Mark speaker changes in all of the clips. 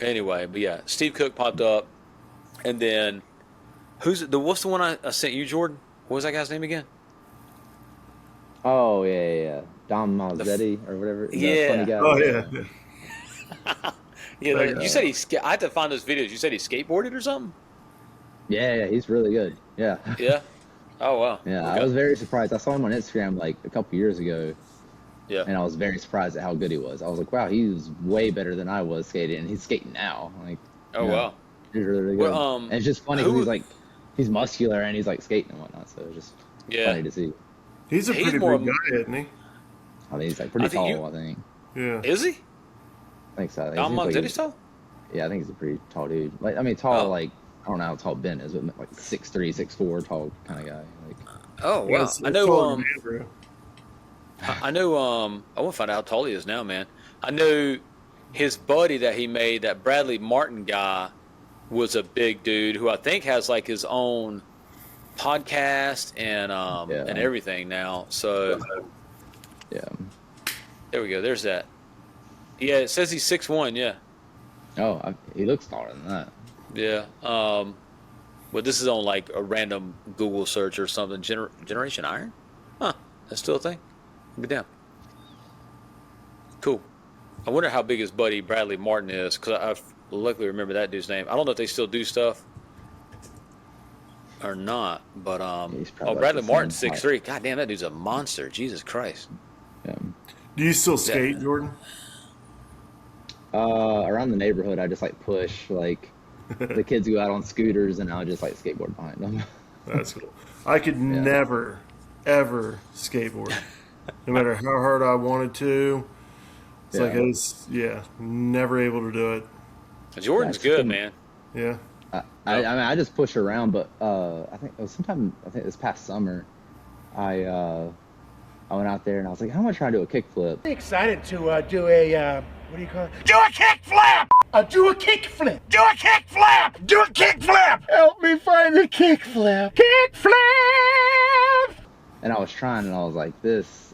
Speaker 1: Anyway, but yeah, Steve Cook popped up, and then what's the one I sent you, Jordan? What was that guy's name again?
Speaker 2: Oh yeah. Dom Mazzetti or whatever. The funny guy.
Speaker 3: Oh yeah.
Speaker 1: Yeah, you said I had to find those videos. You said he skateboarded or something?
Speaker 2: Yeah, he's really good. Yeah.
Speaker 1: Yeah. Oh wow.
Speaker 2: Yeah,
Speaker 1: Okay.
Speaker 2: I was very surprised. I saw him on Instagram like a couple years ago.
Speaker 1: Yeah.
Speaker 2: And I was very surprised at how good he was. I was like, wow, he's way better than I was skating, and he's skating now. Like,
Speaker 1: Wow.
Speaker 2: He's really, really good.
Speaker 1: Well,
Speaker 2: and it's just funny because he's muscular and he's like skating and whatnot. So it's just funny to see.
Speaker 3: He's a pretty big guy, isn't he?
Speaker 2: I think he's like pretty tall. I think.
Speaker 3: Yeah.
Speaker 1: Is he?
Speaker 2: I think so.
Speaker 1: Dom Mazzetti's tall?
Speaker 2: Yeah, I think he's a pretty tall dude. Like, I mean, tall. Like, I don't know how tall Ben is, but like 6'3", 6'4", tall kind of guy. Like.
Speaker 1: Oh wow!
Speaker 3: Yeah,
Speaker 1: I know. I know. I want to find out how tall he is now, man. I know his buddy that he made, that Bradley Martin guy, was a big dude who I think has like his own podcast and everything now. So
Speaker 2: yeah,
Speaker 1: there we go. There's that. Yeah, it says he's 6'1". Yeah.
Speaker 2: Oh, he looks taller than that.
Speaker 1: Yeah. But this is on like a random Google search or something. Generation Iron? Huh. That's still a thing? Be down. Cool. I wonder how big his buddy Bradley Martin is, because I luckily remember that dude's name. I don't know if they still do stuff or not, but Bradley Martin's 6'3". God damn, that dude's a monster. Jesus Christ.
Speaker 2: Yeah.
Speaker 3: Do you still skate, Jordan?
Speaker 2: Around the neighborhood, I just like push like the kids go out on scooters, and I'll just like skateboard behind them.
Speaker 3: That's cool. I could never, ever skateboard, no matter how hard I wanted to. It's like I was, never able to do it.
Speaker 1: Jordan's good, man.
Speaker 3: Yeah.
Speaker 2: I mean, I just push around, but I think it was this past summer, I went out there and I was like, I'm gonna try to do a kickflip.
Speaker 4: Excited to do a what do you call it? Do a kickflip! Do a kickflip! Do a kickflip! Do a kickflip! Help me find the kickflip! Kickflip!
Speaker 2: And I was trying, and I was like,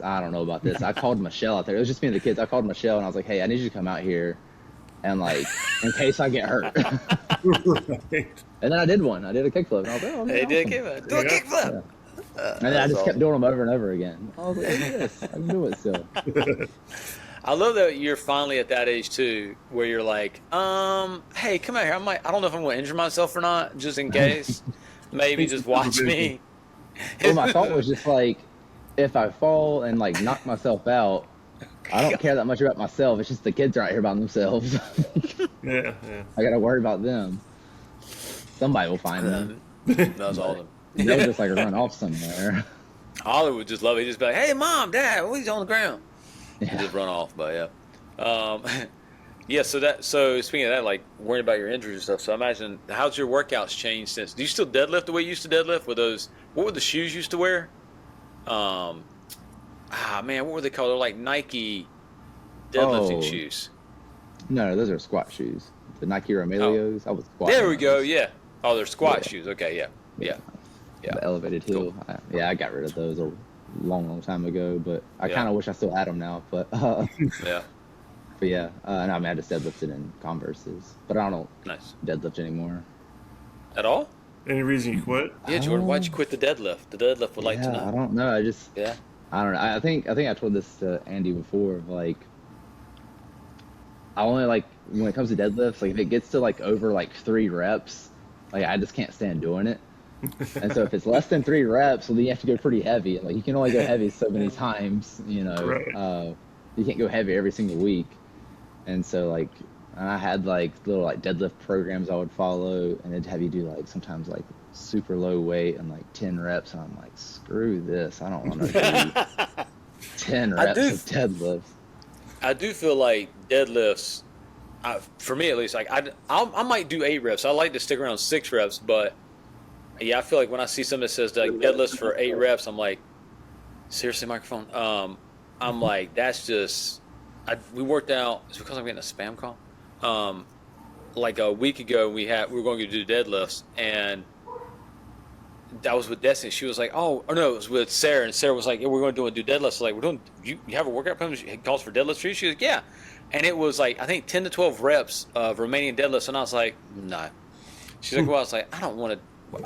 Speaker 2: I don't know about this. I called Michelle out there. It was just me and the kids. I called Michelle, and I was like, hey, I need you to come out here, and like, in case I get hurt.
Speaker 3: Right.
Speaker 2: And then I did one. I did a kickflip, and I was like, oh,
Speaker 1: They did kickflip. Do a kickflip!
Speaker 2: And then I just kept doing them over and over again. I was like, look at this. I can do it still.
Speaker 1: I love that you're finally at that age too, where you're like, hey, come out here. I don't know if I'm going to injure myself or not, just in case. Maybe just watch me.
Speaker 2: Well, my thought was just like, if I fall and like knock myself out, I don't care that much about myself. It's just the kids are out here by themselves.
Speaker 3: Yeah.
Speaker 2: I got to worry about them. Somebody will find them.
Speaker 1: That's all.
Speaker 2: They'll just like run off somewhere.
Speaker 1: Oliver would just love it. He'd just be like, hey, Mom, Dad, what are you on the ground?
Speaker 2: Yeah.
Speaker 1: Just run off, but yeah. So speaking of that, like worrying about your injuries and stuff. So I imagine, how's your workouts changed since? Do you still deadlift the way you used to deadlift with those? What were the shoes you used to wear? Man, what were they called? They're like Nike deadlifting shoes.
Speaker 2: No, those are squat shoes. The Nike Romelios. I was squatting.
Speaker 1: There we go. Yeah. Oh, they're squat shoes. Okay. Yeah.
Speaker 2: The elevated heel.
Speaker 1: Cool.
Speaker 2: I got rid of those a long time ago, but I kind of wish I still had them now. But
Speaker 1: yeah.
Speaker 2: But yeah, and I mean, I just deadlifted in Converses, but I don't deadlift anymore.
Speaker 1: At all?
Speaker 3: Any reason you quit?
Speaker 1: Yeah, Jordan, why'd you quit the deadlift? The deadlift would like to know.
Speaker 2: I don't know. I don't know. I think I told this to Andy before. Of like, I only like when it comes to deadlifts. Like if it gets to like over like 3 reps, like I just can't stand doing it. And so if it's less than 3 reps, well, then you have to go pretty heavy. Like you can only go heavy so many times. You know,
Speaker 3: right.
Speaker 2: You can't go heavy every single week. And so like, and I had like little like deadlift programs I would follow, and it'd have you do like sometimes like super low weight and like 10 reps, and I'm like, screw this, I don't want to do 10 reps of deadlifts. I
Speaker 1: do feel like deadlifts, for me at least, like I might do 8 reps. I like to stick around 6 reps, but yeah, I feel like when I see something that says like deadlifts for 8 reps, I'm like, seriously, microphone? I'm like, that's just. We worked out. It's because I'm getting a spam call. Like a week ago, we were going to do deadlifts, and that was with Destiny. She was like, "Oh, or no, it was with Sarah." And Sarah was like, "Yeah, we're going to do deadlifts." So like, we're doing. You have a workout plan? It calls for deadlifts for you. She was like, "Yeah." and it was like I think 10 to 12 reps of Romanian deadlifts, and I was like, no. She's like, well, I was like, I don't want to.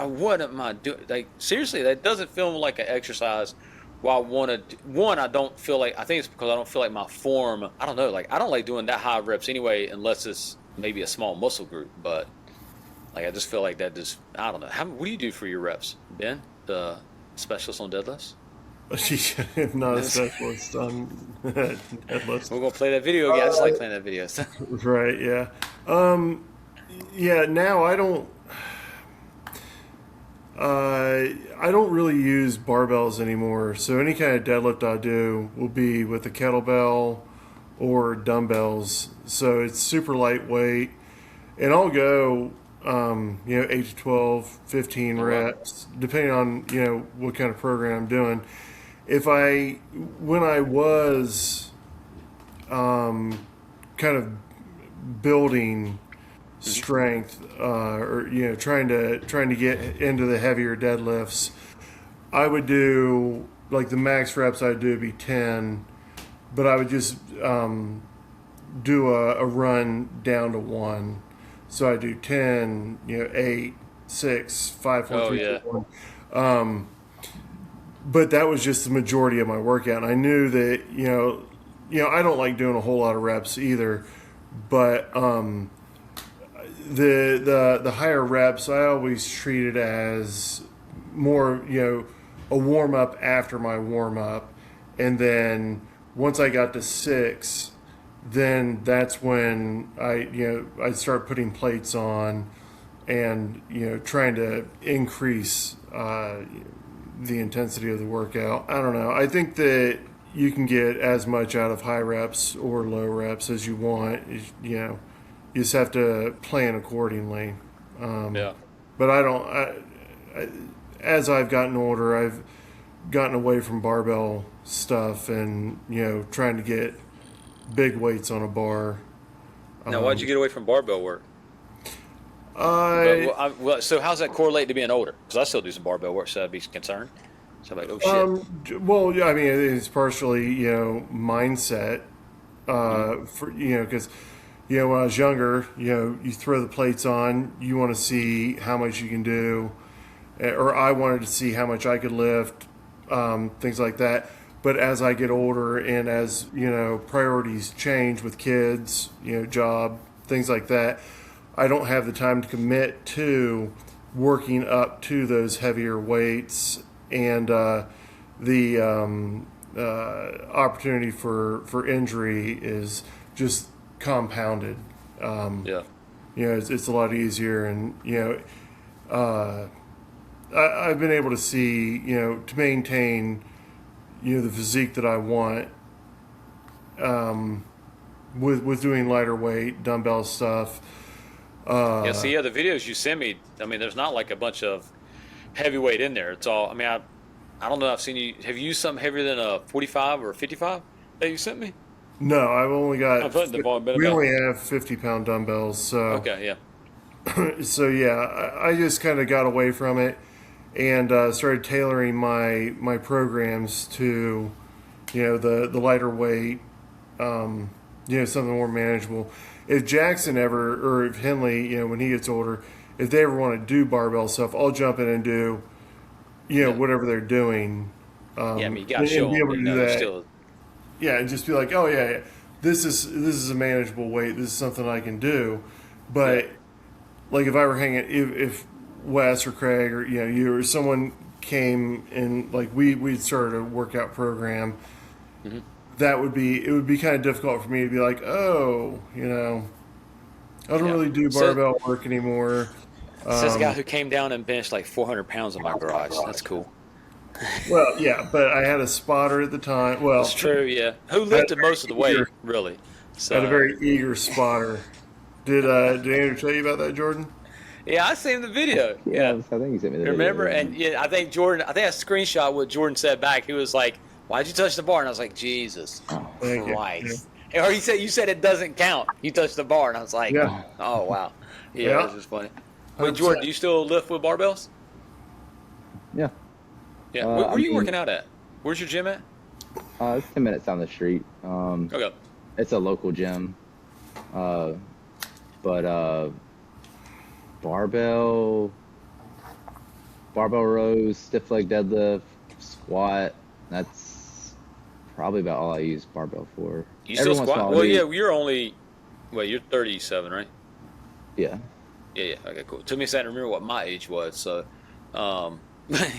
Speaker 1: What am I doing? Like, seriously, that doesn't feel like an exercise. Well, I want to. One, I don't feel like. I think it's because I don't feel like my form. I don't know. Like, I don't like doing that high reps anyway, unless it's maybe a small muscle group. But like, I just feel like that just. I don't know. What do you do for your reps, Ben? The specialist on deadlifts.
Speaker 3: I'm not a specialist on deadlifts.
Speaker 1: We're gonna play that video again. I just like playing that video.
Speaker 3: Right. Yeah. Yeah. Now I don't. I don't really use barbells anymore. So any kind of deadlift I do will be with a kettlebell or dumbbells. So it's super lightweight, and I'll go, 8 to 12, 15 reps, depending on, what kind of program I'm doing. When I was, kind of building strength, or trying to get into the heavier deadlifts, I would do like the max reps I'd do would be 10, but I would just do a run down to 1. So I do 10, 8, 6, 5, 4, 3, 2, 1. But that was just the majority of my workout. And I knew that I don't like doing a whole lot of reps either, but the higher reps, I always treat it as more, a warm up after my warm up, and then once I got to 6, then that's when I start putting plates on, and trying to increase the intensity of the workout. I don't know. I think that you can get as much out of high reps or low reps as you want. You just have to plan accordingly. But I don't. As I've gotten older, I've gotten away from barbell stuff and trying to get big weights on a bar.
Speaker 1: Now, why'd you get away from barbell work? So how's that correlate to being older? Because I still do some barbell work, so I'd be concerned. So I'm like, oh shit.
Speaker 3: Well, I mean, it's partially mindset. Because when I was younger, you throw the plates on, you want to see how much you can do, or I wanted to see how much I could lift, things like that. But as I get older and as priorities change with kids, job, things like that, I don't have the time to commit to working up to those heavier weights, and the opportunity for injury is just compounded. It's a lot easier, and I've been able to see to maintain the physique that I want, with doing lighter weight dumbbell stuff.
Speaker 1: The videos you send me, I mean, there's not like a bunch of heavyweight in there. It's all, I mean, I don't know. Have you used something heavier than a 45 or a 55 that you sent me?
Speaker 3: No, I've only got, we only have 50-pound dumbbells. So,
Speaker 1: okay, yeah.
Speaker 3: So yeah, I just kind of got away from it and started tailoring my programs to, the lighter weight, something more manageable. If Jackson or if Henley, when he gets older, if they ever want to do barbell stuff, I'll jump in and do, whatever they're doing.
Speaker 1: I mean, you got to show them.
Speaker 3: That. Yeah, and just be like, oh yeah, this is a manageable weight. This is something I can do. But like if I were hanging, if Wes or Craig or you or someone came and like we'd started a workout program. Mm-hmm. It would be kind of difficult for me to be like, oh, I don't really do barbell work anymore.
Speaker 1: This guy who came down and benched like 400 pounds in my garage. That's cool.
Speaker 3: Well, yeah, but I had a spotter at the time. Well,
Speaker 1: that's true, yeah. Who lifted most of the weight, really? So.
Speaker 3: I had a very eager spotter. Did Andrew tell you about that, Jordan?
Speaker 1: Yeah, I seen the video.
Speaker 2: Yeah, I think he sent me the
Speaker 1: Remember?
Speaker 2: video.
Speaker 1: And I think I screenshot what Jordan said back. He was like, why'd you touch the bar? And I was like, Jesus Christ. Yeah. Or you said it doesn't count. You touched the bar. And I was like, oh, wow. Yeah, this is funny. Wait, Jordan, do you still lift with barbells?
Speaker 2: Yeah.
Speaker 1: Yeah. Where are you working out at? Where's your gym at?
Speaker 2: It's 10 minutes down the street.
Speaker 1: Okay.
Speaker 2: It's a local gym. But barbell rows, stiff leg deadlift, squat. That's probably about all I use barbell for.
Speaker 1: You still squat? Well, yeah, you're 37, right?
Speaker 2: Yeah.
Speaker 1: Yeah. Okay, cool. Took me a second to remember what my age was. So,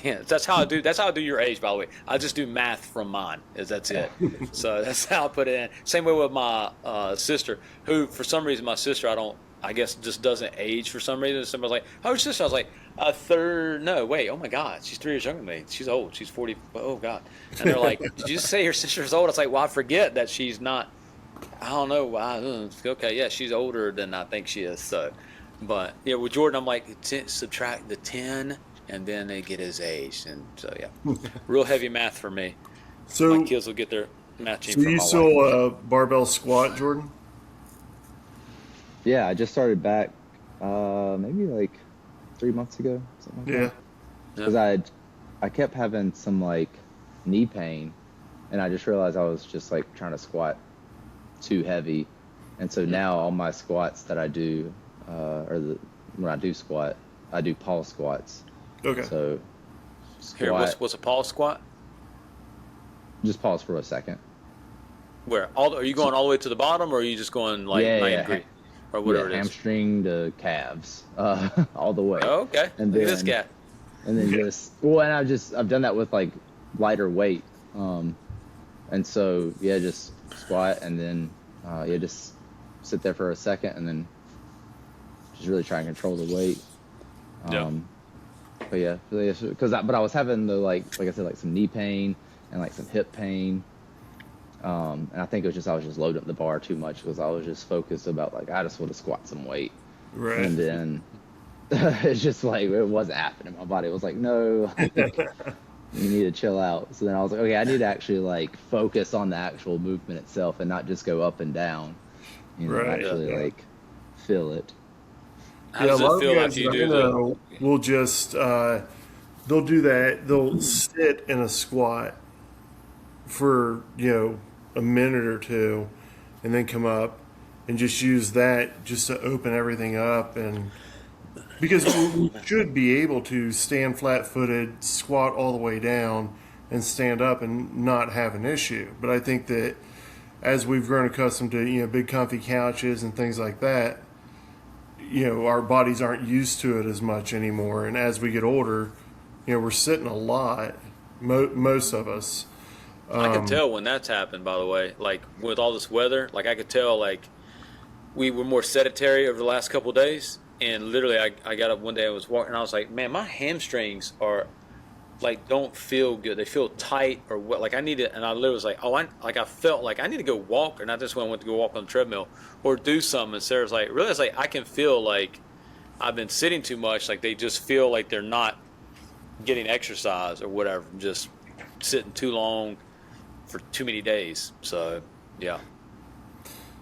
Speaker 1: yeah, that's how I do. That's how I do your age, by the way. I just do math from mine. That's it. So that's how I put it in. Same way with my sister, who for some reason I guess just doesn't age for some reason. Somebody's like, "Oh, your sister." I was like, "A third? No, wait. Oh my God, she's 3 years younger than me. She's old. She's 40. Oh God." And they're like, "Did you just say your sister's old?" I was like, "Well, I forget that she's not. I don't know. Okay, yeah, she's older than I think she is." So, but yeah, with Jordan, I'm like, subtract the 10, and then they get his age, and so yeah, real heavy math for me.
Speaker 3: So
Speaker 1: my kids will get their matching.
Speaker 3: So
Speaker 1: from
Speaker 3: you
Speaker 1: my
Speaker 3: still
Speaker 1: wife.
Speaker 3: Barbell squat, Jordan?
Speaker 2: Yeah, I just started back maybe like 3 months ago, something like that. Because I kept having some like knee pain, and I just realized I was just like trying to squat too heavy, and so now all my squats that I do, when I do squat, I do pause squats.
Speaker 3: Okay.
Speaker 2: So
Speaker 1: Here, what's a pause squat?
Speaker 2: Just pause for a second.
Speaker 1: Where are you going all the way to the bottom, or are you just going like 90 degree, or whatever it is?
Speaker 2: Hamstring to calves, all the way.
Speaker 1: Oh, okay.
Speaker 2: And
Speaker 1: Look
Speaker 2: then,
Speaker 1: at this guy.
Speaker 2: And then I've done that with like lighter weight, and so just squat and then just sit there for a second and then just really try and control the weight. But yeah, but I was having the like I said, like some knee pain and like some hip pain. And I think it was just I was just loading up the bar too much because I was just focused about like I just want to squat some weight,
Speaker 3: Right.
Speaker 2: and then it's just like it wasn't happening. My body was like, no, you need to chill out. So then I was like, okay, I need to actually like focus on the actual movement itself and not just go up and down.
Speaker 3: Right.
Speaker 2: Actually like feel it.
Speaker 1: How does it feel after you do that?
Speaker 3: Will just they'll do that. They'll sit in a squat for a minute or two, and then come up and just use that just to open everything up, and because we should be able to stand flat-footed, squat all the way down, and stand up and not have an issue. But I think that as we've grown accustomed to big comfy couches and things like that, our bodies aren't used to it as much anymore. And as we get older, we're sitting a lot, most of us.
Speaker 1: I can tell when that's happened, by the way. Like, with all this weather, like, I could tell, like, we were more sedentary over the last couple of days. And literally, I got up one day, I was walking, and I was like, man, my hamstrings are, like, don't feel good. They feel tight or what. Like, I need to, and I literally was like, I felt like I need to go walk, or not just when I went to go walk on the treadmill, or do something. And Sarah's like, really? I was like, I can feel like I've been sitting too much. Like, they just feel like they're not getting exercise or whatever, just sitting too long for too many days. So yeah.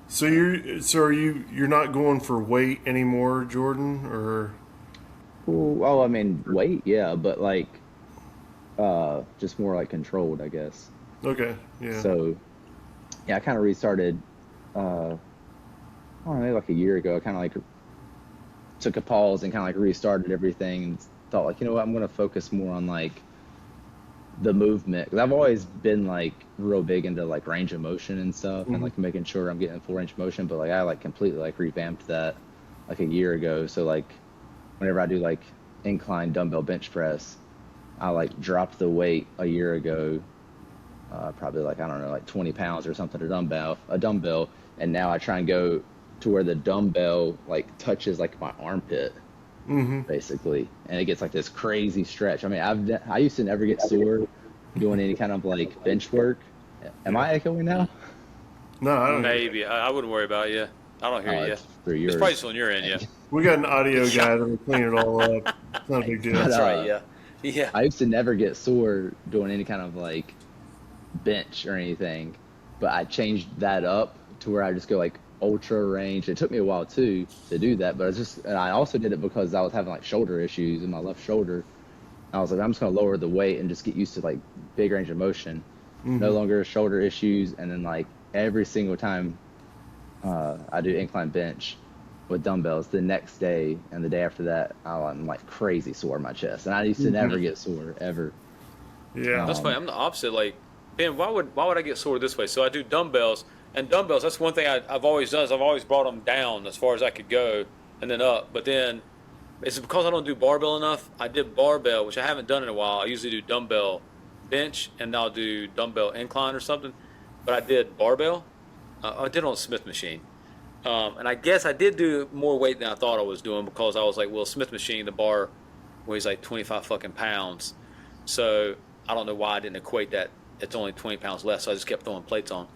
Speaker 3: So you're not going for weight anymore, Jordan, or?
Speaker 2: Well, I mean weight, yeah, but like just more like controlled, I guess.
Speaker 3: Okay, yeah.
Speaker 2: So yeah, I kind of restarted I don't know, maybe like a year ago. I kind of like took a pause and kind of like restarted everything and thought like, I'm going to focus more on like the movement, because I've always been like real big into like range of motion and stuff, and like making sure I'm getting full range of motion. But like I like completely like revamped that like a year ago. So like whenever I do like incline dumbbell bench press, I like dropped the weight a year ago, probably like I don't know, like 20 pounds or something, a dumbbell, and now I try and go to where the dumbbell like touches like my armpit. Basically, and it gets like this crazy stretch. I mean, I used to never get sore doing any kind of like bench work. Am I echoing now?
Speaker 3: No, I don't.
Speaker 1: Maybe I wouldn't worry about it. I don't hear you. It's probably still on your end. Yeah.
Speaker 3: We got an audio guy that'll clean it all up. It's not a big deal.
Speaker 1: That's right. Yeah. Yeah.
Speaker 2: I used to never get sore doing any kind of like bench or anything, but I changed that up to where I just go like ultra range. It took me a while too to do that, but I also did it because I was having like shoulder issues in my left shoulder. I was like, I'm just gonna lower the weight and just get used to like big range of motion, no longer shoulder issues. And then like every single time I do incline bench with dumbbells. The next day and the day after that, I'm like crazy sore in my chest, and I used to never get sore ever.
Speaker 3: Yeah.
Speaker 1: That's funny. I'm the opposite. Like, Ben, why would I get sore this way? So I do dumbbells, and dumbbells. That's one thing I've always done. Is I've always brought them down as far as I could go, and then up. But then it's because I don't do barbell enough. I did barbell, which I haven't done in a while. I usually do dumbbell bench, and I'll do dumbbell incline or something. But I did barbell. I did on a Smith machine. And I guess I did do more weight than I thought I was doing because I was like, well, Smith machine, the bar weighs like 25 fucking pounds. So I don't know why I didn't equate that. It's only 20 pounds less, so I just kept throwing plates on.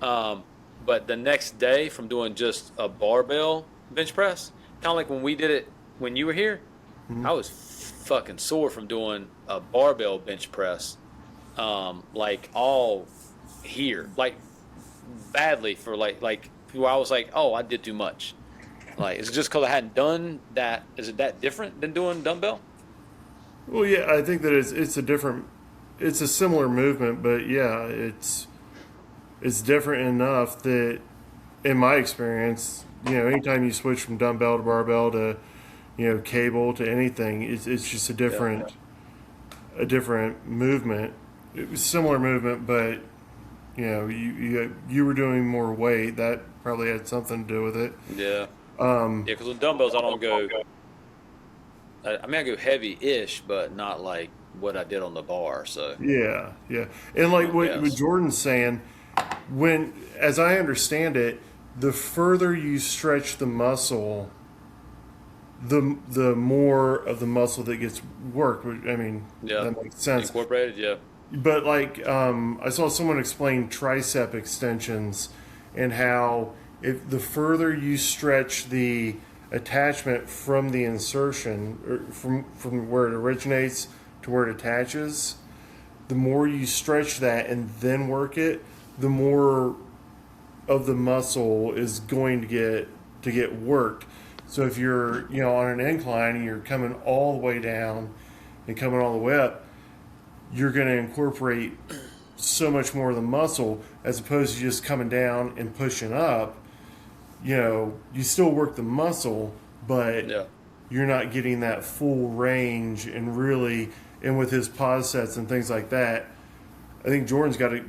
Speaker 1: But the next day from doing just a barbell bench press, kind of like when we did it when you were here, I was fucking sore from doing a barbell bench press, like all here, like badly for like where I was like, oh, I did too much. Like, is it just because I hadn't done that? Is it that different than doing dumbbell?
Speaker 3: Well, yeah, I think that it's a similar movement, but yeah, it's different enough that, in my experience, anytime you switch from dumbbell to barbell to, cable to anything, it's just a different movement. It was similar movement, but you were doing more weight. That probably had something to do with it.
Speaker 1: Yeah. Because with dumbbells, I don't go. I mean, I go heavy-ish, but not like what I did on the bar. So
Speaker 3: yeah, and like what Jordan's saying, as I understand it, the further you stretch the muscle, the more of the muscle that gets worked. I mean, that makes sense.
Speaker 1: Incorporated, yeah.
Speaker 3: But like, I saw someone explain tricep extensions and how if the further you stretch the attachment from the insertion, or from where it originates to where it attaches, the more you stretch that and then work it, the more of the muscle is going to get worked. So if you're on an incline and you're coming all the way down and coming all the way up, you're going to incorporate so much more of the muscle as opposed to just coming down and pushing up. You still work the muscle, but you're not getting that full range and really, and with his pause sets and things like that, I think Jordan's got a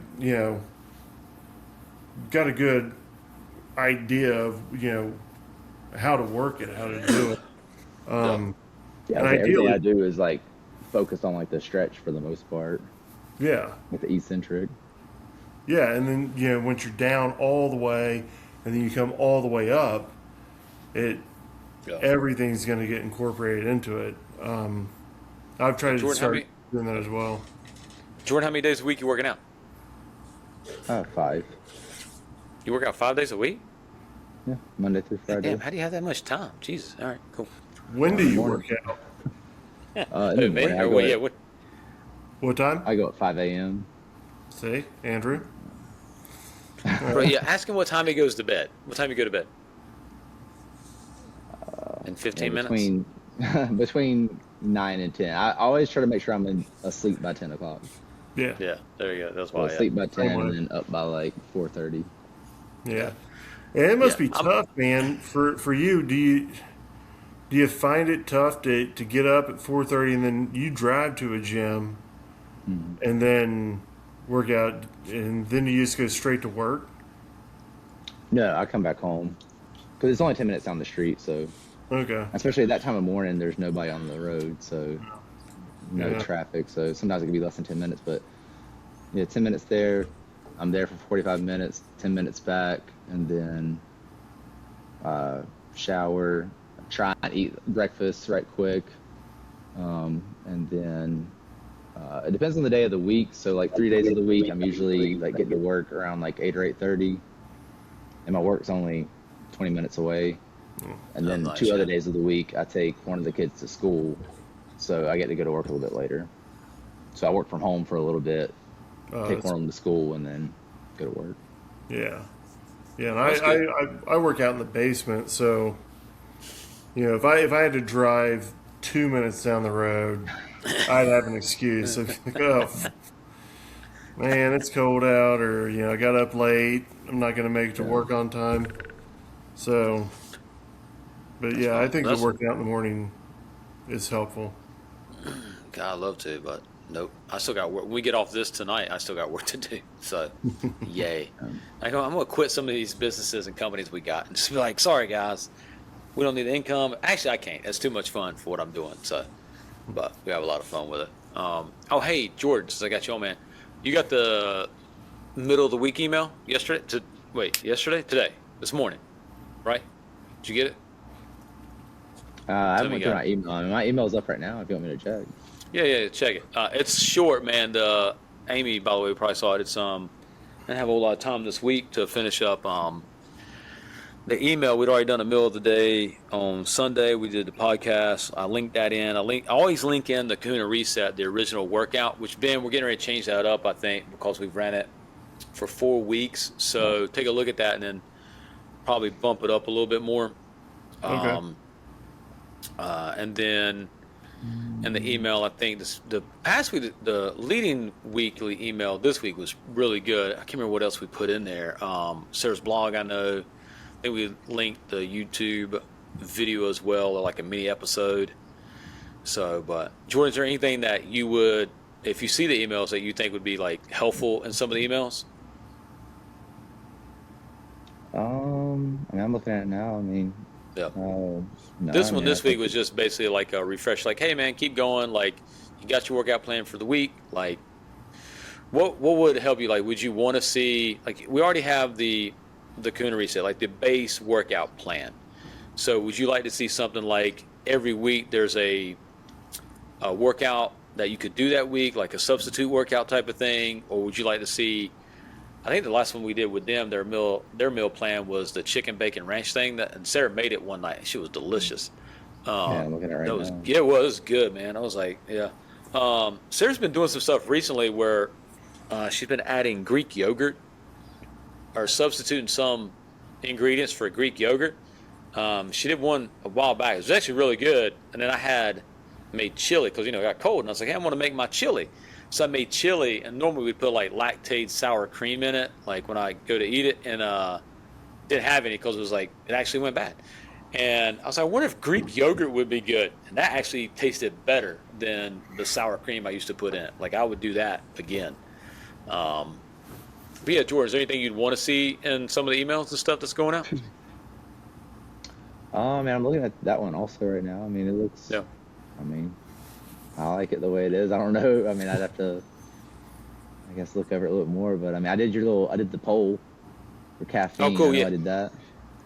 Speaker 3: good idea of, how to work it, how to do it. And
Speaker 2: everything I do is like focused on like the stretch for the most part.
Speaker 3: Yeah.
Speaker 2: With the eccentric.
Speaker 3: Yeah, and then once you're down all the way, and then you come all the way up, everything's going to get incorporated into it. I've tried to start doing that as well.
Speaker 1: Jordan, how many days a week you working out?
Speaker 2: 5.
Speaker 1: You work out 5 days a week?
Speaker 2: Yeah, Monday through Friday.
Speaker 1: Damn, how do you have that much time? Jesus. All right, cool.
Speaker 3: When do you work out?
Speaker 2: In the morning.
Speaker 3: What time?
Speaker 2: I go at 5 a.m.
Speaker 3: See, Andrew?
Speaker 1: Bro, ask him what time he goes to bed. What time you go to bed? In 15 minutes?
Speaker 2: Between 9 and 10. I always try to make sure I'm asleep by 10 o'clock.
Speaker 3: Yeah.
Speaker 1: Yeah, there you go. That's why.
Speaker 2: Sleep by 10 and then up by like 4:30.
Speaker 3: Yeah. And it must be tough, man. For you, do you find it tough to get up at 4:30 and then you drive to a gym and then work out and then you just go straight to work?
Speaker 2: No, I come back home because it's only 10 minutes down the street. So
Speaker 3: okay.
Speaker 2: Especially at that time of morning, there's nobody on the road, so no traffic. So sometimes it can be less than 10 minutes, but 10 minutes there. I'm there for 45 minutes, 10 minutes back, and then shower, try and eat breakfast right quick, and then it depends on the day of the week. So like 3 days of the week, I'm usually like getting to work around like 8 or 8:30, and my work's only 20 minutes away. And then 2 other days of the week, I take one of the kids to school, so I get to go to work a little bit later. So I work from home for a little bit, take one of them to school, and then go to work.
Speaker 3: Yeah. Yeah, and I work out in the basement, so if I had to drive 2 minutes down the road, I'd have an excuse. Oh, man, it's cold out, or I got up late. I'm not going to make it to work on time. So, but yeah, I think the
Speaker 1: That's-
Speaker 3: working out in the morning is helpful.
Speaker 1: God, I'd love to, but nope. I still got work. When we get off this tonight, I still got work to do. So, yay. I'm going to quit some of these businesses and companies we got and just be like, sorry, guys, we don't need the income. Actually, I can't. That's too much fun for what I'm doing. So, but we have a lot of fun with it. Oh, hey, George, since I got you on, man, you got the middle of the week email yesterday? Today, this morning, right? Did you get it?
Speaker 2: I haven't went through my email. I mean, my email's up right now if you want me to check.
Speaker 1: Yeah, check it. It's short, man. Amy, by the way, probably saw it. It's I didn't have a whole lot of time this week to finish up the email. We'd already done the middle of the day on Sunday. We did the podcast. I linked that in. I always link in the Kahuna Reset, the original workout, which Ben, we're getting ready to change that up, I think, because we've ran it for 4 weeks. So take a look at that and then probably bump it up a little bit more.
Speaker 3: Okay.
Speaker 1: And then in the email, I think the past week, the leading weekly email this week was really good. I can't remember what else we put in there. Sarah's blog, I know. I think we linked the YouTube video as well, or like a mini episode. So, but Jordan, is there anything that you would, if you see the emails, that you think would be like helpful in some of the emails?
Speaker 2: I mean, I'm looking at it now. I mean,
Speaker 1: Yeah.
Speaker 2: no,
Speaker 1: This
Speaker 2: I
Speaker 1: one
Speaker 2: mean,
Speaker 1: this week was just basically like a refresh, like, hey man, keep going. Like, you got your workout plan for the week. Like, what would help you? Like, would you want to see? Like, we already have the Kahuna Reset, like the base workout plan. So, would you like to see something like every week there's a workout that you could do that week, like a substitute workout type of thing, or would you like to see? I think the last one we did with them, their meal plan was the chicken bacon ranch thing. And Sarah made it one night. She was delicious.
Speaker 2: yeah, I'm looking at it right now.
Speaker 1: Yeah, it was good, man. I was like, yeah. Sarah's been doing some stuff recently where she's been adding Greek yogurt or substituting some ingredients for Greek yogurt. She did one a while back. It was actually really good. And then I had made chili because, it got cold. And I was like, hey, I want to make my chili. So I made chili, and normally we'd put like lactate sour cream in it, like when I go to eat it, and didn't have any because it was like, it actually went bad. And I was like, I wonder if Greek yogurt would be good. And that actually tasted better than the sour cream I used to put in it. Like, I would do that again. But yeah, George, is there anything you'd want to see in some of the emails and stuff that's going out?
Speaker 2: Man, I'm looking at that one also right now. I mean, it looks.
Speaker 1: Yeah.
Speaker 2: I mean, I like it the way it is. I don't know. I mean, I'd have to, I guess, look over it a little bit more. But I mean, I did the poll for caffeine.
Speaker 1: Oh, cool.
Speaker 2: Yeah.
Speaker 1: Yeah.
Speaker 2: I did that.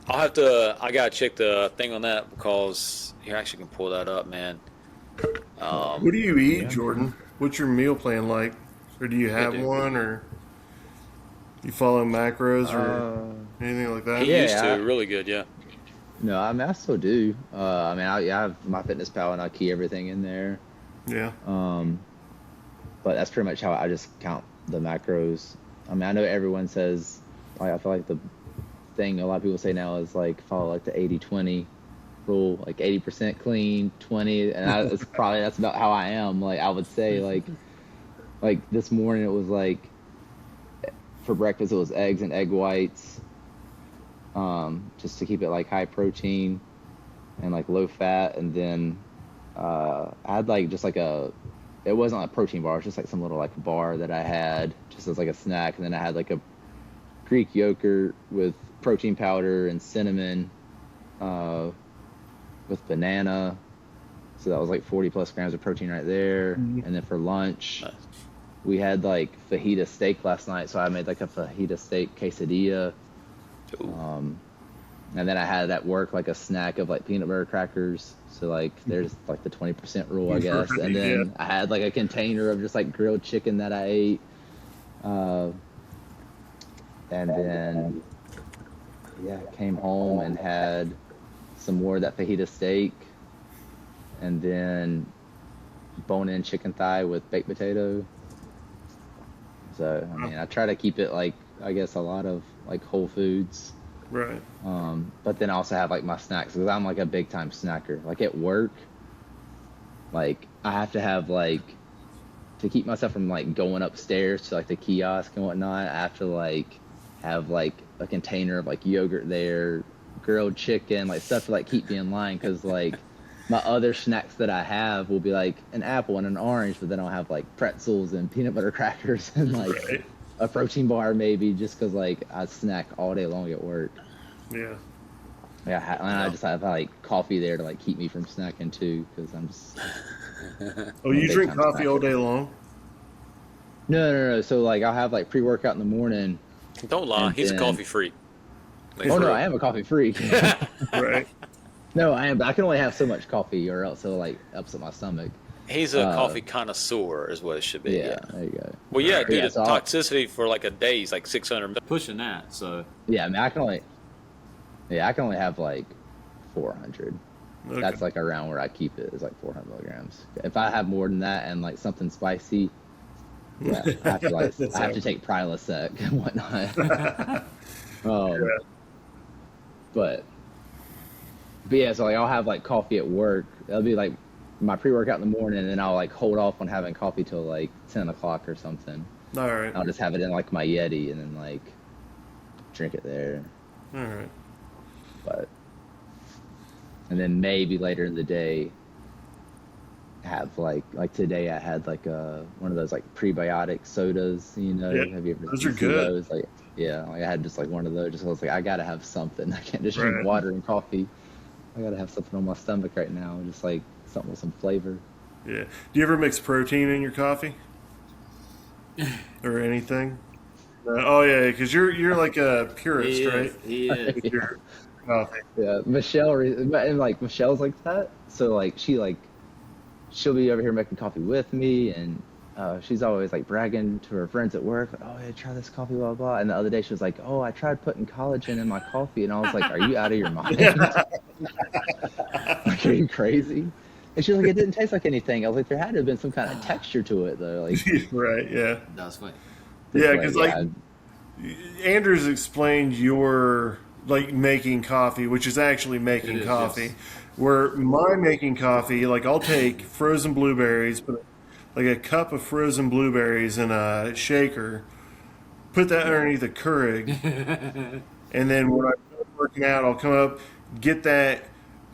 Speaker 1: I gotta check the thing on that because you actually can pull that up, man.
Speaker 3: What do you eat, Jordan? What's your meal plan like? Or do you have
Speaker 1: dude.
Speaker 3: one, or you follow macros or anything like that?
Speaker 1: He
Speaker 2: Yeah,
Speaker 1: used to. Really good, yeah.
Speaker 2: No, I mean, I still do. I mean, I have my fitness pal and I key everything in there.
Speaker 3: Yeah.
Speaker 2: But that's pretty much how I just count the macros. I mean, I know everyone says, like, I feel like the thing a lot of people say now is like follow like the 80-20 rule, like 80% clean, 20, and that's about how I am. Like, I would say like this morning it was like for breakfast it was eggs and egg whites, just to keep it like high protein and like low fat, and then I had like just like it wasn't like a protein bar, it was just like some little like bar that I had just as like a snack, and then I had like a Greek yogurt with protein powder and cinnamon with banana, so that was like 40 plus grams of protein right there. And then for lunch we had like fajita steak last night, so I made like a fajita steak quesadilla. And then I had at work like a snack of like peanut butter crackers, so like there's like the 20% rule, I guess. And then I had like a container of just like grilled chicken that I ate, and then came home and had some more of that fajita steak, and then bone-in chicken thigh with baked potato. So I mean, I try to keep it like, I guess, a lot of like whole foods.
Speaker 3: Right.
Speaker 2: But then I also have like my snacks, because I'm like a big time snacker. Like at work, like I have to have like, to keep myself from like going upstairs to like the kiosk and whatnot, I have to like have like a container of like yogurt there, grilled chicken, like stuff to like keep me in line, because like my other snacks that I have will be like an apple and an orange, but then I'll have like pretzels and peanut butter crackers and like
Speaker 3: Right.
Speaker 2: a protein bar maybe, just because like I snack all day long at work.
Speaker 3: Yeah.
Speaker 2: Yeah, and I just have like coffee there to like keep me from snacking too, because I'm just.
Speaker 3: Oh, you drink
Speaker 2: Big time
Speaker 3: coffee all day long?
Speaker 2: No. So like I'll have like pre-workout in the morning.
Speaker 1: Don't lie.
Speaker 2: And
Speaker 1: He's a
Speaker 2: then-
Speaker 1: coffee freak. Like,
Speaker 2: Oh
Speaker 1: for
Speaker 2: no,
Speaker 1: real.
Speaker 2: I am a coffee freak.
Speaker 3: Right.
Speaker 2: No, I am, but I can only have so much coffee, or else it'll like upset my stomach.
Speaker 1: He's a coffee connoisseur, is what it should be.
Speaker 2: Yeah, there you go.
Speaker 1: Well, yeah, dude,
Speaker 2: Yeah,
Speaker 1: the
Speaker 2: so I'll-
Speaker 1: toxicity for like a day is like 600.
Speaker 5: Pushing that, so
Speaker 2: Yeah, I mean, I can only have like 400.
Speaker 3: Okay.
Speaker 2: That's like around where I keep it, is like 400 milligrams. If I have more than that and like something spicy, yeah, I have to like I have to take Prilosec and whatnot.
Speaker 3: Yeah.
Speaker 2: But yeah, so like I'll have like coffee at work. That'll be like my pre-workout in the morning, and then I'll like hold off on having coffee till like 10 o'clock or something.
Speaker 3: All right.
Speaker 2: I'll just have it in like my Yeti and then like drink it there.
Speaker 3: All right.
Speaker 2: But and then maybe later in the day have like today I had like one of those like prebiotic sodas, you know.
Speaker 3: Yeah,
Speaker 2: Have you ever
Speaker 3: those are
Speaker 2: seen
Speaker 3: good.
Speaker 2: those? Like yeah, like I had just like one of those, just I was like, I gotta have something. I can't just drink
Speaker 3: Right.
Speaker 2: water and coffee. I gotta have something on my stomach right now, just like something with some flavor.
Speaker 3: Yeah. Do you ever mix protein in your coffee? Or anything? Oh yeah, because you're like a purist,
Speaker 5: he
Speaker 3: right?
Speaker 5: is. He is.
Speaker 3: With your coffee.
Speaker 2: Yeah, Michelle, and like Michelle's like that. So like she'll be over here making coffee with me, and she's always like bragging to her friends at work, oh yeah, try this coffee, blah blah. And the other day she was like, oh, I tried putting collagen in my coffee, and I was like, are you out of your mind? Like, are you crazy? And she was like, it didn't taste like anything. I was like, there had to have been some kind of texture to it though. Like,
Speaker 3: Right. Yeah.
Speaker 5: That's funny.
Speaker 3: Yeah, because
Speaker 2: yeah,
Speaker 3: Andrews explained your like making coffee, which is actually making
Speaker 5: It is,
Speaker 3: coffee.
Speaker 5: yes.
Speaker 3: Where my making coffee, like I'll take frozen blueberries, put like a cup of frozen blueberries in a shaker, put that underneath a Keurig, and then when I'm done working out, I'll come up, get that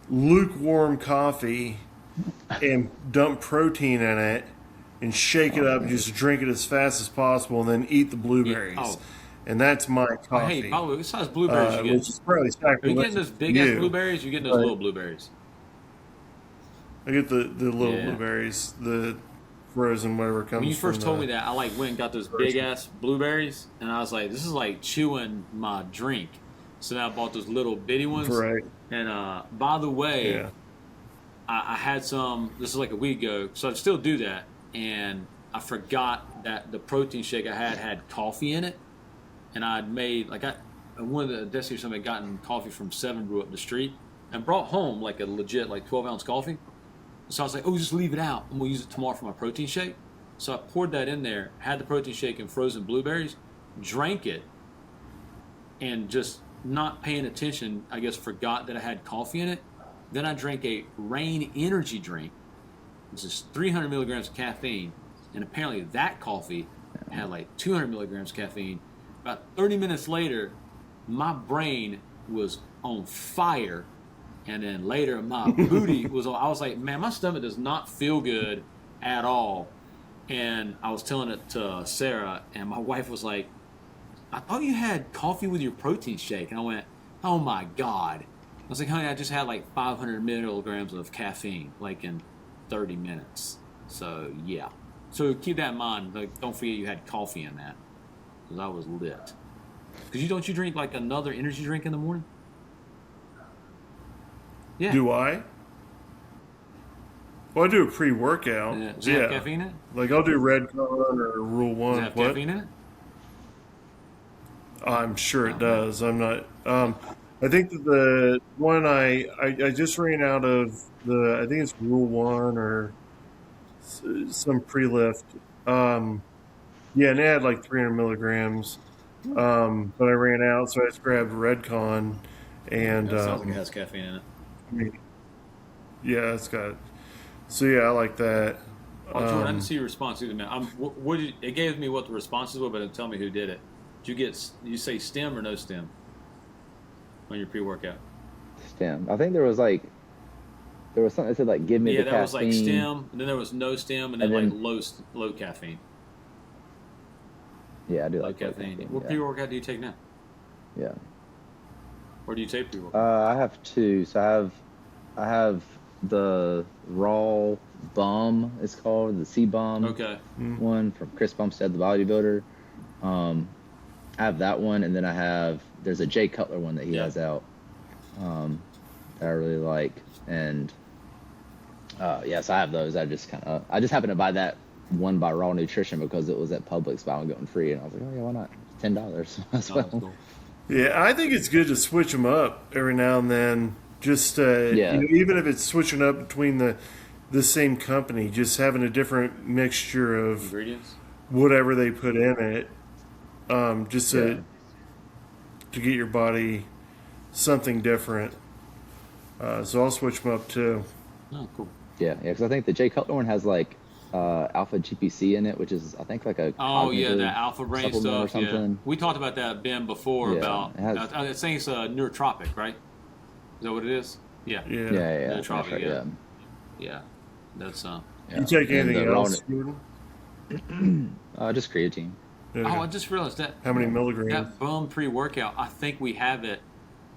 Speaker 3: lukewarm coffee, and dump protein in it, and shake it up, and just drink it as fast as possible, and then eat the blueberries.
Speaker 5: Yeah. Oh.
Speaker 3: And that's my
Speaker 5: Oh,
Speaker 3: coffee.
Speaker 5: hey, by the way, what size blueberries you
Speaker 3: which
Speaker 5: get?
Speaker 3: is probably
Speaker 5: Are you
Speaker 3: sacrilegious
Speaker 5: getting those big
Speaker 3: to
Speaker 5: ass
Speaker 3: you.
Speaker 5: blueberries? You getting those
Speaker 3: Right.
Speaker 5: little blueberries?
Speaker 3: I get the little
Speaker 5: Yeah.
Speaker 3: blueberries, the frozen, whatever comes.
Speaker 5: When you first
Speaker 3: from
Speaker 5: told
Speaker 3: the-
Speaker 5: me that, I like went and got those big ass blueberries, and I was like, "This is like chewing my drink." So then I bought those little bitty ones.
Speaker 3: Right.
Speaker 5: And by the way,
Speaker 3: Yeah.
Speaker 5: I had some. This is like a week ago, so I still do that. And I forgot that the protein shake I had coffee in it, and I'd made like I one of the desk or something had gotten coffee from Seven Brew up the street and brought home like a legit like 12-ounce coffee. So I was like, oh, just leave it out, and we'll use it tomorrow for my protein shake. So I poured that in there, had the protein shake and frozen blueberries, drank it, and just not paying attention, I guess forgot that I had coffee in it. Then I drank a Rain energy drink, which is 300 milligrams of caffeine, and apparently that coffee had like 200 milligrams of caffeine. About 30 minutes later, my brain was on fire, and then later my booty was on. I was like, man, my stomach does not feel good at all. And I was telling it to Sarah, and my wife was like, I thought you had coffee with your protein shake. And I went, oh my God. I was like, honey, I just had like 500 milligrams of caffeine, like in 30 minutes. So, yeah. So keep that in mind. Like, don't forget you had coffee in that. Because I was lit. Because don't you drink like another energy drink in the morning? Yeah.
Speaker 3: Do I? Well, I do a pre-workout.
Speaker 5: Yeah. Does it have caffeine in it?
Speaker 3: Like I'll do Redcon or Rule
Speaker 5: Does
Speaker 3: One.
Speaker 5: it have
Speaker 3: What?
Speaker 5: caffeine in it?
Speaker 3: I'm sure it does. I'm not. I think that the one I just ran out of I think it's Rule One or some pre-lift. Yeah, and it had like 300 milligrams. But I ran out, so I just grabbed Redcon, and
Speaker 5: That sounds like it has caffeine in it.
Speaker 3: I mean, yeah, it's got. So yeah, I like that.
Speaker 5: Oh, Jordan, I didn't see your response either, man. It gave me what the responses were, but it didn't tell me who did it. Did you say stem or no stem on your pre-workout?
Speaker 2: Stem. I think there was something that said like give me the
Speaker 5: that
Speaker 2: caffeine.
Speaker 5: was like stem, and then there was no stem, and then like low caffeine.
Speaker 2: Yeah, I do
Speaker 5: Low
Speaker 2: like
Speaker 5: caffeine. What
Speaker 2: yeah.
Speaker 5: pre-workout do you take now?
Speaker 2: Yeah.
Speaker 5: Or do you take pre-workout?
Speaker 2: I have two. So I have the raw bum. It's called the C Bum.
Speaker 5: Okay.
Speaker 2: One from Chris Bumstead, the bodybuilder. I have that one, and then there's a Jay Cutler one that he has out. That I really like, and so I have those. I just happened to buy that one by Raw Nutrition because it was at Publix, buy one get one free, and I was like, oh yeah, why not? $10 as well.
Speaker 5: Cool.
Speaker 3: Yeah, I think it's good to switch them up every now and then. Just even if it's switching up between the same company, just having a different mixture of
Speaker 5: Ingredients.
Speaker 3: whatever they put in it, just to get your body something different. So I'll switch them up too.
Speaker 5: Oh, cool.
Speaker 2: Yeah, because I think the Jay Cutler one has like alpha GPC in it, which is I think like a
Speaker 5: that alpha brain
Speaker 2: supplement
Speaker 5: stuff.
Speaker 2: or something.
Speaker 5: Yeah, we talked about that, Ben, before about. I think it's neurotropic, right? Is that what it is? Yeah.
Speaker 3: Yeah.
Speaker 5: Neurotropic.
Speaker 2: Right,
Speaker 5: yeah. That's
Speaker 3: You take anything else?
Speaker 2: Just creatine.
Speaker 3: Yeah.
Speaker 5: Oh, I just realized that.
Speaker 3: How many milligrams?
Speaker 5: That bum pre-workout. I think we have it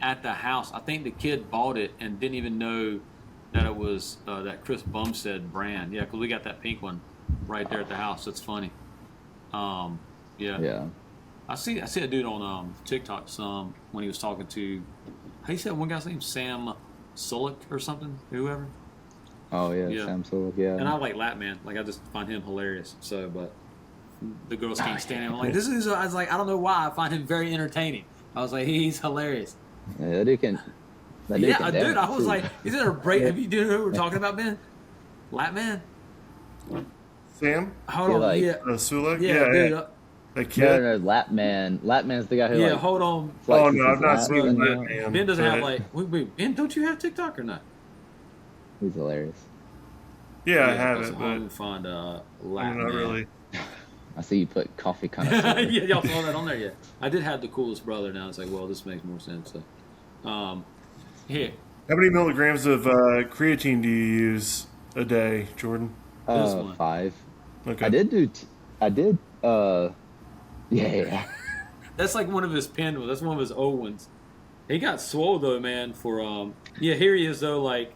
Speaker 5: at the house. I think the kid bought it and didn't even know that it was that Chris Bumstead brand. Yeah, because we got that pink one right there at the house. That's funny.
Speaker 2: Yeah.
Speaker 5: I see a dude on TikTok some when he was talking to. How you said one guy's name? Sam Sulek or something? Whoever.
Speaker 2: Oh yeah. Sam Sulek. Yeah.
Speaker 5: And I like Latman. Like I just find him hilarious. So, but the girls can't stand him. I'm like, this is. I was like, I don't know why. I find him very entertaining. I was like, he's hilarious.
Speaker 2: Yeah, that dude can.
Speaker 5: Dude, I was like, is it a break? Have you do who we're talking about, Ben? Latman?
Speaker 3: Sam?
Speaker 5: Hold on,
Speaker 3: Sulek?
Speaker 5: Dude,
Speaker 3: the kid?
Speaker 2: No, Latman. Latman's the guy who.
Speaker 5: Yeah, hold on.
Speaker 3: Oh no, I've not seen Latman.
Speaker 5: Ben doesn't have wait, Ben, don't you have TikTok or not?
Speaker 2: He's hilarious.
Speaker 3: Yeah, I have it,
Speaker 5: I'm
Speaker 3: but
Speaker 5: find
Speaker 3: not
Speaker 5: Latman.
Speaker 3: really.
Speaker 2: I see you put coffee kind of.
Speaker 5: Yeah, y'all saw that on there yet? I did have the coolest brother. Now it's like, well, this makes more sense. So, here.
Speaker 3: How many milligrams of creatine do you use a day, Jordan?
Speaker 2: 5.
Speaker 3: Okay.
Speaker 2: I did. Yeah.
Speaker 5: That's like one of his pinned ones. That's one of his old ones. He got swole though, man. For here he is though. Like,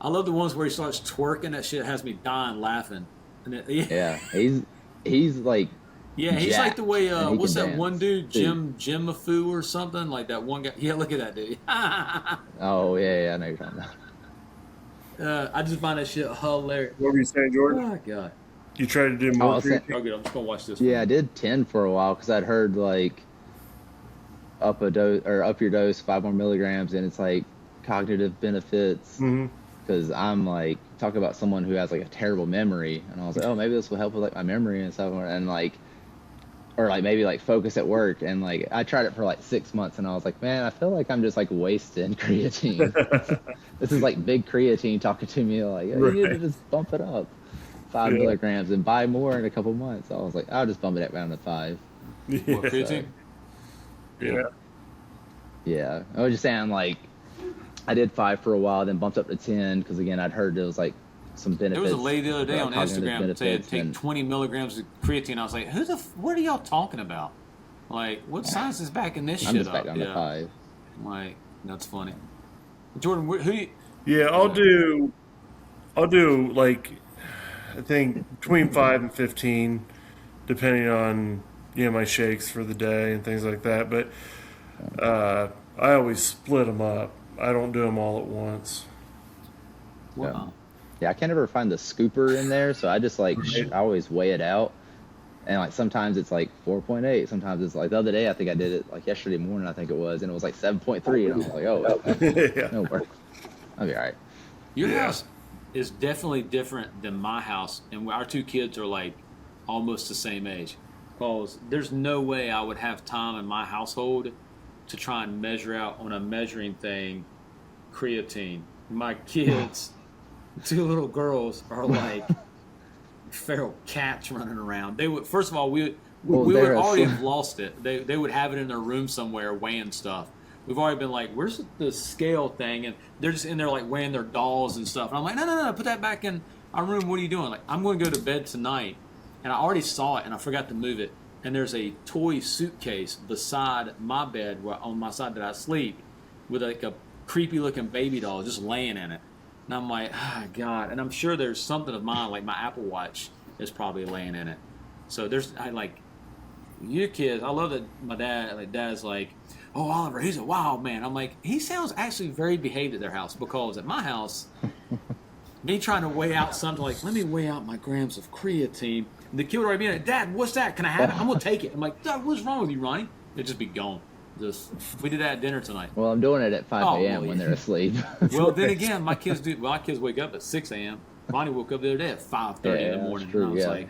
Speaker 5: I love the ones where he starts twerking. That shit has me dying laughing. And
Speaker 2: he's like.
Speaker 5: Yeah, he's like the way. What's that
Speaker 2: dance.
Speaker 5: one dude, Jim Mafu or something like that one guy? Yeah, look at that dude.
Speaker 2: Oh yeah, I know you're talking about.
Speaker 5: I just find that shit hilarious.
Speaker 3: What were you saying, Jordan?
Speaker 5: Oh god.
Speaker 3: You tried to do more creatine?
Speaker 5: Oh good, I'm just gonna watch this.
Speaker 2: Yeah, I did 10 for a while because I'd heard like up your dose 5 more milligrams, and it's like cognitive benefits. Because I'm like talking about someone who has like a terrible memory, and I was like, oh, maybe this will help with like my memory and stuff, and like, or like maybe like focus at work, and like I tried it for like 6 months, and I was like, man, I feel like I'm just like wasting creatine. This is like big creatine talking to me like, you need to just bump it up 5 milligrams and buy more in a couple months. So I was like, I'll just bump it down to 5.
Speaker 5: What, creatine?
Speaker 2: Yeah, I was just saying like. I did 5 for a while, then bumped up to 10 because again I'd heard there was like some benefits.
Speaker 5: There was a lady the other day on Instagram saying take 20 milligrams of creatine. I was like, what are y'all talking about? Like, what science is backing this
Speaker 2: I'm
Speaker 5: shit
Speaker 2: just
Speaker 5: up?
Speaker 2: back down to 5.
Speaker 5: Like, that's funny. Jordan, who?
Speaker 3: Yeah, I'll do like I think between 5 and 15, depending on my shakes for the day and things like that. But I always split them up. I don't do them all at once.
Speaker 5: Wow.
Speaker 2: Yeah, I can't ever find the scooper in there, so I just like I always weigh it out, and like sometimes it's like 4.8, sometimes it's like the other day I think I did it like yesterday morning I think it was, and it was like 7.3, and I was like, oh, no work. I'll be all right.
Speaker 5: Your house is definitely different than my house, and our 2 kids are like almost the same age. Because there's no way I would have time in my household to try and measure out on a measuring thing creatine. My kids, 2 little girls, are like feral cats running around. They would, first of all, we would already have lost it. They would have it in their room somewhere weighing stuff. we've already been like, where's the scale thing? And they're just in there like weighing their dolls and stuff. And I'm like, no, put that back in our room. What are you doing? Like, I'm going to go to bed tonight. And I already saw it and I forgot to move it. And there's a toy suitcase beside my bed on my side that I sleep with like a creepy looking baby doll just laying in it. And I'm like, oh, God. And I'm sure there's something of mine, like my Apple Watch is probably laying in it. So your kids, I love that my dad's like, oh, Oliver, he's a wild man. I'm like, he sounds actually very behaved at their house, because at my house, me trying to weigh out something like, let me weigh out my grams of creatine. And the kid would already be like, Dad, what's that? Can I have it? I'm going to take it. I'm like, Dad, what's wrong with you, Ronnie? It'd just be gone. We did that at dinner tonight.
Speaker 2: Well, I'm doing it at 5 a.m. when they're asleep.
Speaker 5: Well, then again, my kids wake up at 6 a.m. Ronnie woke up the other day at 5:30 in the morning.
Speaker 2: True,
Speaker 5: and I was like,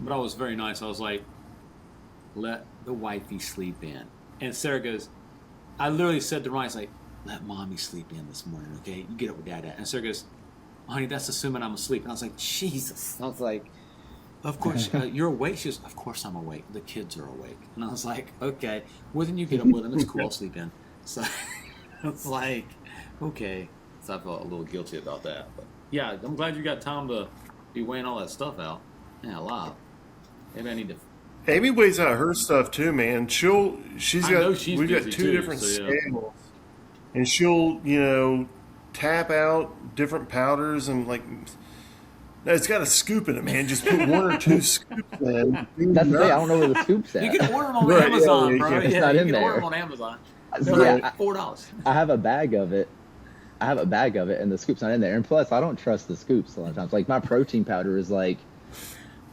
Speaker 5: but I was very nice. I was like, let the wifey sleep in. And Sarah goes, I literally said to Ronnie, like, let mommy sleep in this morning, okay? You get up with Dad. And Sarah goes, honey, that's assuming I'm asleep. And I was like, Jesus. I was like, of course, you're awake? She goes, of course I'm awake. The kids are awake. And I was like, okay. Well, then you get up with them. It's cool. I'll sleep in. So it's like, okay. So I felt a little guilty about that. But yeah, I'm glad you got time to be weighing all that stuff out. Yeah, a lot. Maybe I need to.
Speaker 3: Amy weighs out her stuff too, man. We've got two
Speaker 5: too,
Speaker 3: different
Speaker 5: so, yeah.
Speaker 3: scales, and she'll tap out different powders and like. No, it's got a scoop in it, man. Just put one or two scoops in.
Speaker 2: That's the thing. I don't know where the scoop's at.
Speaker 5: You can order them on Amazon, bro.
Speaker 2: It's not in there.
Speaker 5: Order them on Amazon. They're like $4.
Speaker 2: I have a bag of it. And the scoop's not in there. And plus, I don't trust the scoops a lot of times. Like, my protein powder is like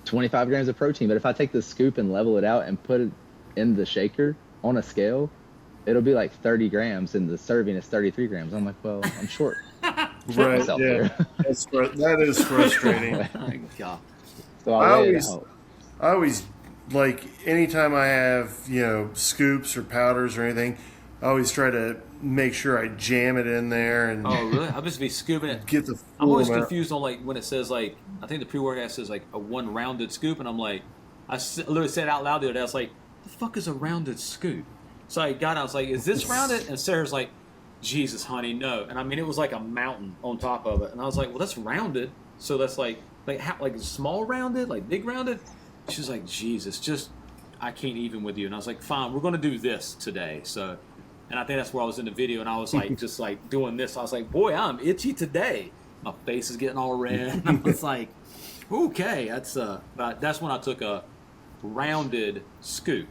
Speaker 2: 25 grams of protein. But if I take the scoop and level it out and put it in the shaker on a scale, it'll be like 30 grams, and the serving is 33 grams. I'm like, well, I'm short.
Speaker 3: Right, yeah. That is frustrating.
Speaker 5: Oh, God.
Speaker 2: So
Speaker 3: I always, like, anytime I have, scoops or powders or anything, I always try to make sure I jam it in there. And
Speaker 5: oh, really? I'll just be scooping it.
Speaker 3: Get the full
Speaker 5: I'm always
Speaker 3: amount.
Speaker 5: confused on, like, when it says, like, I think the pre-workout says, like, a one rounded scoop, and I'm like, I literally said it out loud the other day. I was like, the fuck is a rounded scoop? So I got it. I was like, is this rounded? And Sarah's like, Jesus, honey, no. And I mean, it was like a mountain on top of it. And I was like, well, that's rounded. So that's like small rounded, like big rounded. She's like, Jesus, I can't even with you. And I was like, fine, we're going to do this today. So, and I think that's where I was in the video. And I was like, just like doing this. I was like, boy, I'm itchy today. My face is getting all red. And I was like, okay, but that's when I took a rounded scoop.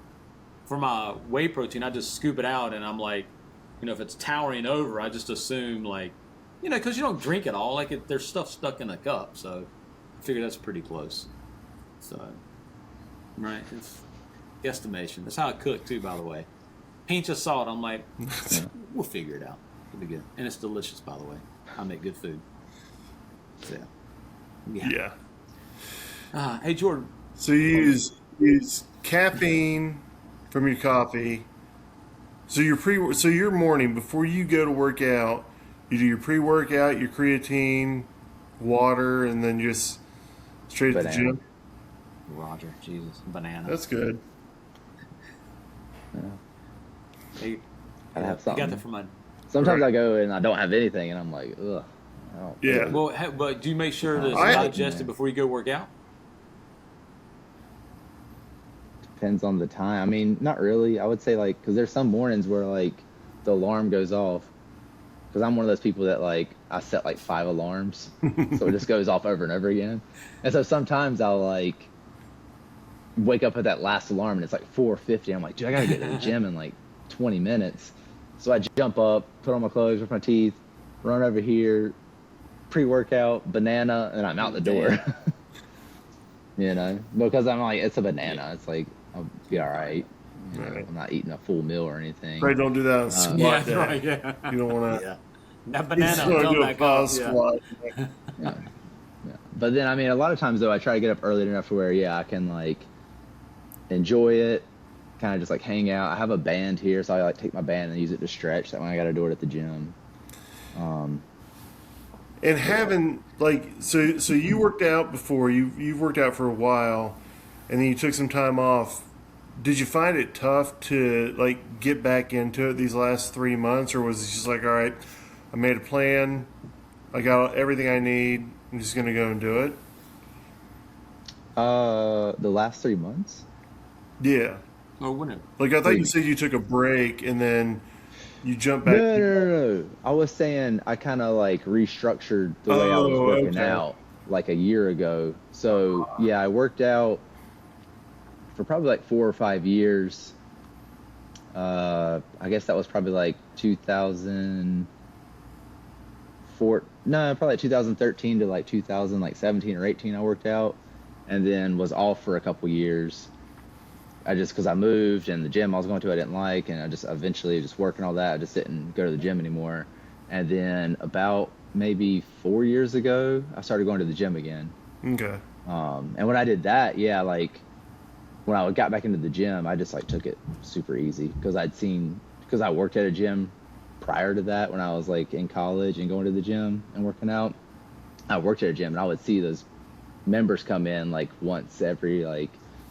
Speaker 5: For my whey protein, I just scoop it out, and I'm like, if it's towering over, I just assume, like, because you don't drink it all. Like, there's stuff stuck in a cup. So I figure that's pretty close. So, right. It's guesstimation. That's how I cook, too, by the way. Pinch of salt. I'm like, we'll figure it out. It'll be good. And it's delicious, by the way. I make good food. So, yeah. Hey, Jordan.
Speaker 3: So you use caffeine from your coffee. So your morning, before you go to work out, you do your pre-workout, your creatine, water, and then just straight at the gym?
Speaker 5: Roger, Jesus, banana.
Speaker 3: That's good.
Speaker 2: Yeah.
Speaker 5: Hey,
Speaker 2: I have something.
Speaker 5: You got that from my...
Speaker 2: Sometimes I go and I don't have anything, and I'm like, ugh.
Speaker 3: Yeah.
Speaker 5: Well, but do you make sure that it's digested before you go work out?
Speaker 2: Depends on the time. I mean, not really. I would say, like, because there's some mornings where, like, the alarm goes off. Because I'm one of those people that, like, I set, like, 5 alarms. So it just goes off over and over again. And so sometimes I'll, like, wake up at that last alarm, and it's, like, 4:50. I'm like, dude, I got to get to the gym in, like, 20 minutes. So I jump up, put on my clothes, brush my teeth, run over here, pre-workout, banana, and I'm out the door. Because I'm like, it's a banana. It's like, I'll be all right.
Speaker 3: Right.
Speaker 2: I'm not eating a full meal or anything.
Speaker 3: Right, don't do that on squat day.
Speaker 5: Right, yeah.
Speaker 3: You don't want to.
Speaker 5: Yeah. That banana
Speaker 3: You
Speaker 5: will
Speaker 3: want to
Speaker 5: come
Speaker 3: do a
Speaker 5: back
Speaker 3: pause
Speaker 5: up.
Speaker 3: squat.
Speaker 2: Yeah. But then, I mean, a lot of times, though, I try to get up early enough to where, I can, like, enjoy it, kind of just, like, hang out. I have a band here, so I, like, take my band and use it to stretch. That way I got to do it at the gym.
Speaker 3: And having, like, so you worked out before, you've worked out for a while, and then you took some time off. did you find it tough to like get back into it these last 3 months, or was it just like, all right, I made a plan, I got everything I need, I'm just gonna go and do it?
Speaker 2: The last 3 months?
Speaker 3: Yeah.
Speaker 5: Or whenever.
Speaker 3: Like I thought you said you took a break and then you jumped back.
Speaker 2: No. I was saying I kind of like restructured the way I was working out like a year ago. So yeah, I worked out for probably like 4 or 5 years. I guess that was probably like 2004. No, probably like 2013 to like 2017 or 18. I worked out, and then was off for a couple years. Because I moved, and the gym I was going to I didn't like, and I just eventually just working all that, I just didn't go to the gym anymore. And then about maybe 4 years ago, I started going to the gym again.
Speaker 3: Okay.
Speaker 2: And when I did that, yeah, like when I got back into the gym, I just like took it super easy because I worked at a gym prior to that when I was like in college and going to the gym and working out. I worked at a gym, and I would see those members come in like once every like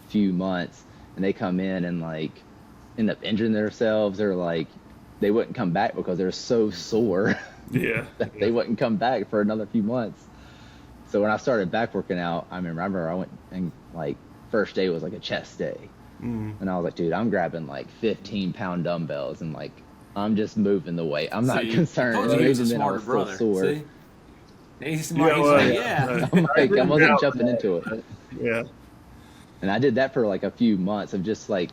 Speaker 2: few months. And they come in and like end up injuring themselves, or like they wouldn't come back because they're so sore.
Speaker 3: Yeah.
Speaker 2: That they wouldn't come back for another few months. So when I started back working out, I remember I went and like first day was like a chest day. And I was like, dude, I'm grabbing like 15-pound dumbbells and like I'm just moving the weight. I'm not concerned.
Speaker 5: He's a
Speaker 2: Even then I
Speaker 5: smarter
Speaker 2: was still
Speaker 5: brother.
Speaker 2: sore.
Speaker 5: See? He's smart.
Speaker 3: Yeah,
Speaker 5: He's like, yeah.
Speaker 2: I wasn't jumping into it.
Speaker 3: Yeah.
Speaker 2: And I did that for like a few months of just like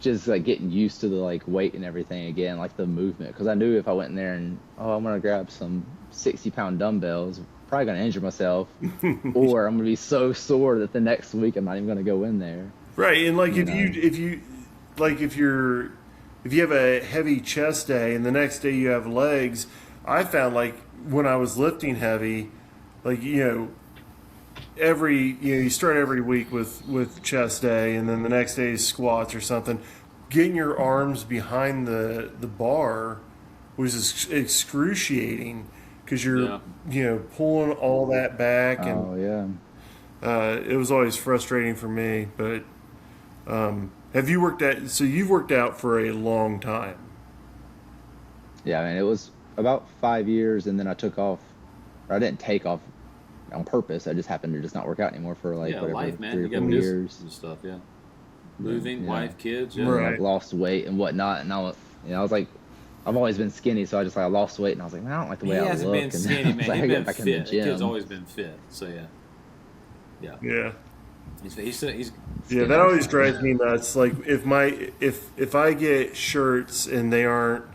Speaker 2: getting used to the like weight and everything again, like the movement. Because I knew if I went in there and I'm gonna grab some 60-pound dumbbells, probably gonna injure myself, or I'm gonna be so sore that the next week I'm not even gonna go in there.
Speaker 3: Right, and like if you have a heavy chest day and the next day you have legs, I found like when I was lifting heavy, like you start every week with chest day, and then the next day is squats or something. Getting your arms behind the bar was excruciating because you're pulling all that back, and it was always frustrating for me. But have you worked out? So you've worked out for a long time.
Speaker 2: Yeah, I mean, it was about 5 years, and then I took off. Or I didn't take off on purpose. I just happened to just not work out anymore for like
Speaker 5: life, man.
Speaker 2: 3 or
Speaker 5: You got
Speaker 2: 4 years
Speaker 5: and stuff. Yeah, moving, wife, kids. Yeah.
Speaker 3: Right.
Speaker 2: Like lost weight and whatnot, and I was like, I've always been skinny, so I just like I lost weight, and I was like, man, I don't like the way I look.
Speaker 5: He hasn't been skinny, man.
Speaker 2: Like,
Speaker 5: He's been
Speaker 2: back
Speaker 5: fit.
Speaker 2: in the
Speaker 5: The
Speaker 2: gym.
Speaker 5: kid's always been fit. So
Speaker 3: Yeah.
Speaker 5: he's
Speaker 3: That always drives me nuts. Like if I get shirts and they aren't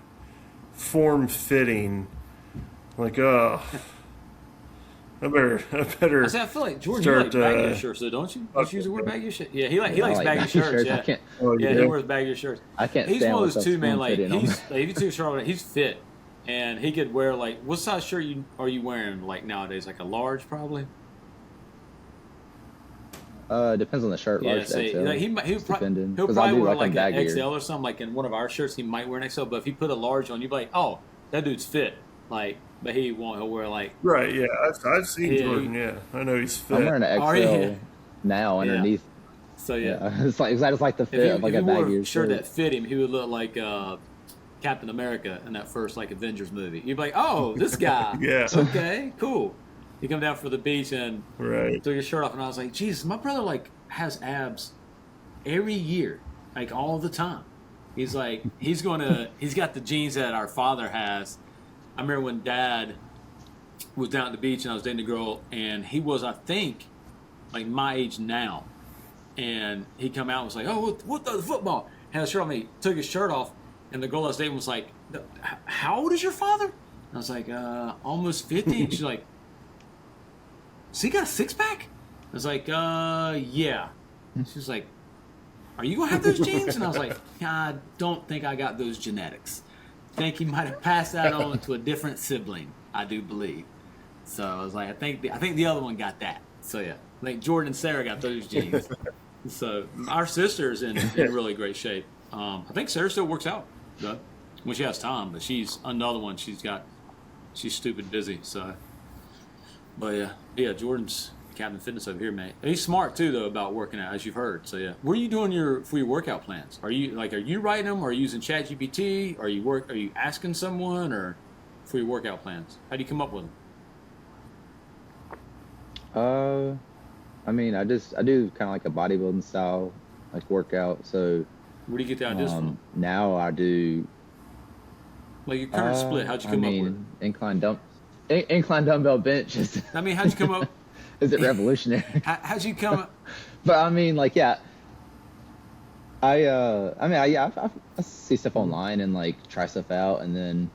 Speaker 3: form fitting, like I better.
Speaker 5: I feel like Jordan, you like baggy shirts, though, don't you? Don't you usually wear baggy shirts? Yeah, he likes baggy shirts. Yeah, he wears baggy shirts.
Speaker 2: I can't.
Speaker 5: He's
Speaker 2: stand
Speaker 5: one of those too, man. Like
Speaker 2: he's
Speaker 5: if you took a shirt on, he's fit, and he could wear like what size shirt are you wearing like nowadays? Like a large, probably.
Speaker 2: Depends on the shirt.
Speaker 5: Yeah,
Speaker 2: large to XL.
Speaker 5: Like he'll probably wear like an XL or something. Like in one of our shirts, he might wear an XL. But if he put a large on, you'd be like, oh, that dude's fit. Like, but he won't. He'll wear like
Speaker 3: Right. Yeah, I've seen Jordan. Yeah, I know he's fit.
Speaker 2: I'm wearing an XL now underneath.
Speaker 5: So
Speaker 2: it's like I just like the fit of like a baggy
Speaker 5: shirt that fit him. He would look like Captain America in that first like Avengers movie. You'd be like, oh, this guy.
Speaker 3: Yeah.
Speaker 5: Okay, cool. You come down for the beach and
Speaker 3: Right.
Speaker 5: took your shirt off, and I was like, Jesus, my brother like has abs every year, like all the time. He's like, he's got the genes that our father has. I remember when Dad was down at the beach and I was dating a girl, and he was, I think, like my age now. And he come out and was like, oh, what the football? Had a shirt on me, took his shirt off, and the girl I was dating was like, how old is your father? And I was like, almost 50. And she's like, so he got a six-pack? I was like, yeah. She was like, are you going to have those genes? And I was like, I don't think I got those genetics. I think he might have passed that on to a different sibling, I do believe. So I was like, I think the other one got that. So yeah, I think Jordan and Sarah got those genes. So our sister's in really great shape. I think Sarah still works out, though, when she has time. But she's another one. She's stupid busy. So, but yeah, Jordan's Captain Fitness over here, man. He's smart too, though, about working out, as you've heard. So yeah, what are you doing for your workout plans? Are you writing them? Or are you using ChatGPT? Are you asking someone, or for your workout plans? How do you come up with them?
Speaker 2: I mean, I do kind of like a bodybuilding style like workout. So
Speaker 5: Where do you get the ideas from?
Speaker 2: Now I do.
Speaker 5: Like your current split, how'd you come up with it?
Speaker 2: Incline dumbbell bench is.
Speaker 5: I mean, how'd you come up?
Speaker 2: Is it revolutionary?
Speaker 5: How'd you come up?
Speaker 2: But I mean, like, yeah. I see stuff online and like try stuff out, and then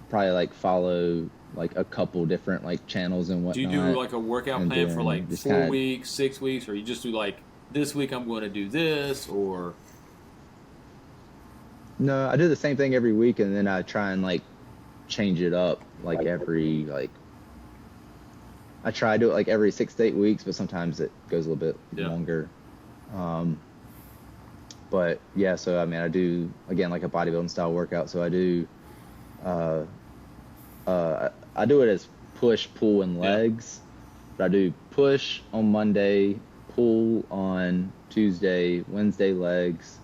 Speaker 2: probably like follow like a couple different like channels and whatnot.
Speaker 5: Do you do like a workout plan for like 4 weeks, 6 weeks, or you just do like this week I'm going to do this, or?
Speaker 2: No, I do the same thing every week, and then I try and like change it up like every like. I try to do it like every 6 to 8 weeks, but sometimes it goes a little bit longer. But yeah, so I mean, I do again like a bodybuilding style workout. So I do, I do it as push, pull, and legs. But I do push on Monday, pull on Tuesday, Wednesday legs,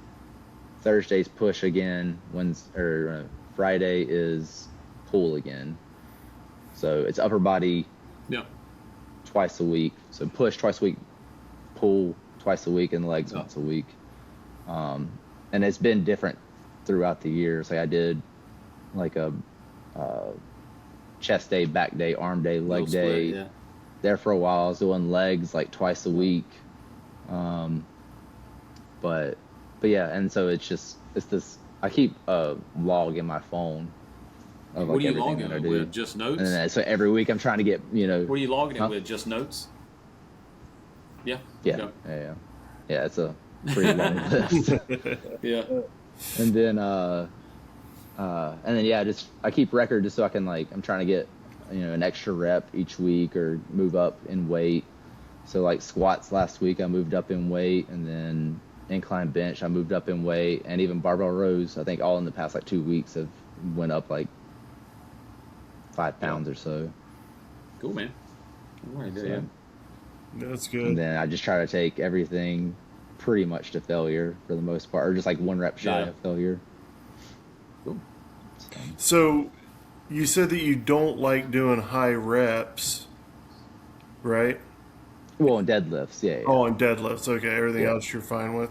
Speaker 2: Thursday's push again, Friday is pull again. So it's upper body.
Speaker 5: Yeah.
Speaker 2: Twice a week. So push twice a week, pull twice a week, and legs once a week. And it's been different throughout the years. Like I did like a chest day, back day, arm day, leg day.
Speaker 5: Yeah.
Speaker 2: There for a while. I was doing legs like twice a week. But yeah, and so it's this. I keep a log in my phone.
Speaker 5: What are you logging it with? Just notes?
Speaker 2: And then, so every week I'm trying to get,
Speaker 5: What are you logging it with? Just notes? Yeah.
Speaker 2: Yeah. It's a pretty long list.
Speaker 5: Yeah.
Speaker 2: And then I keep record just so I can like, I'm trying to get, an extra rep each week or move up in weight. So like squats last week, I moved up in weight, and then incline bench, I moved up in weight, and even barbell rows, I think all in the past like 2 weeks have went up like 5 pounds or so.
Speaker 5: Cool, man. All right,
Speaker 2: So,
Speaker 3: That's good.
Speaker 2: and then I just try to take everything pretty much to failure for the most part, or just like 1 rep shy of failure.
Speaker 5: Cool.
Speaker 3: So you said that you don't like doing high reps, right?
Speaker 2: Well, in deadlifts, yeah.
Speaker 3: Oh, and deadlifts. Okay, everything else you're fine with.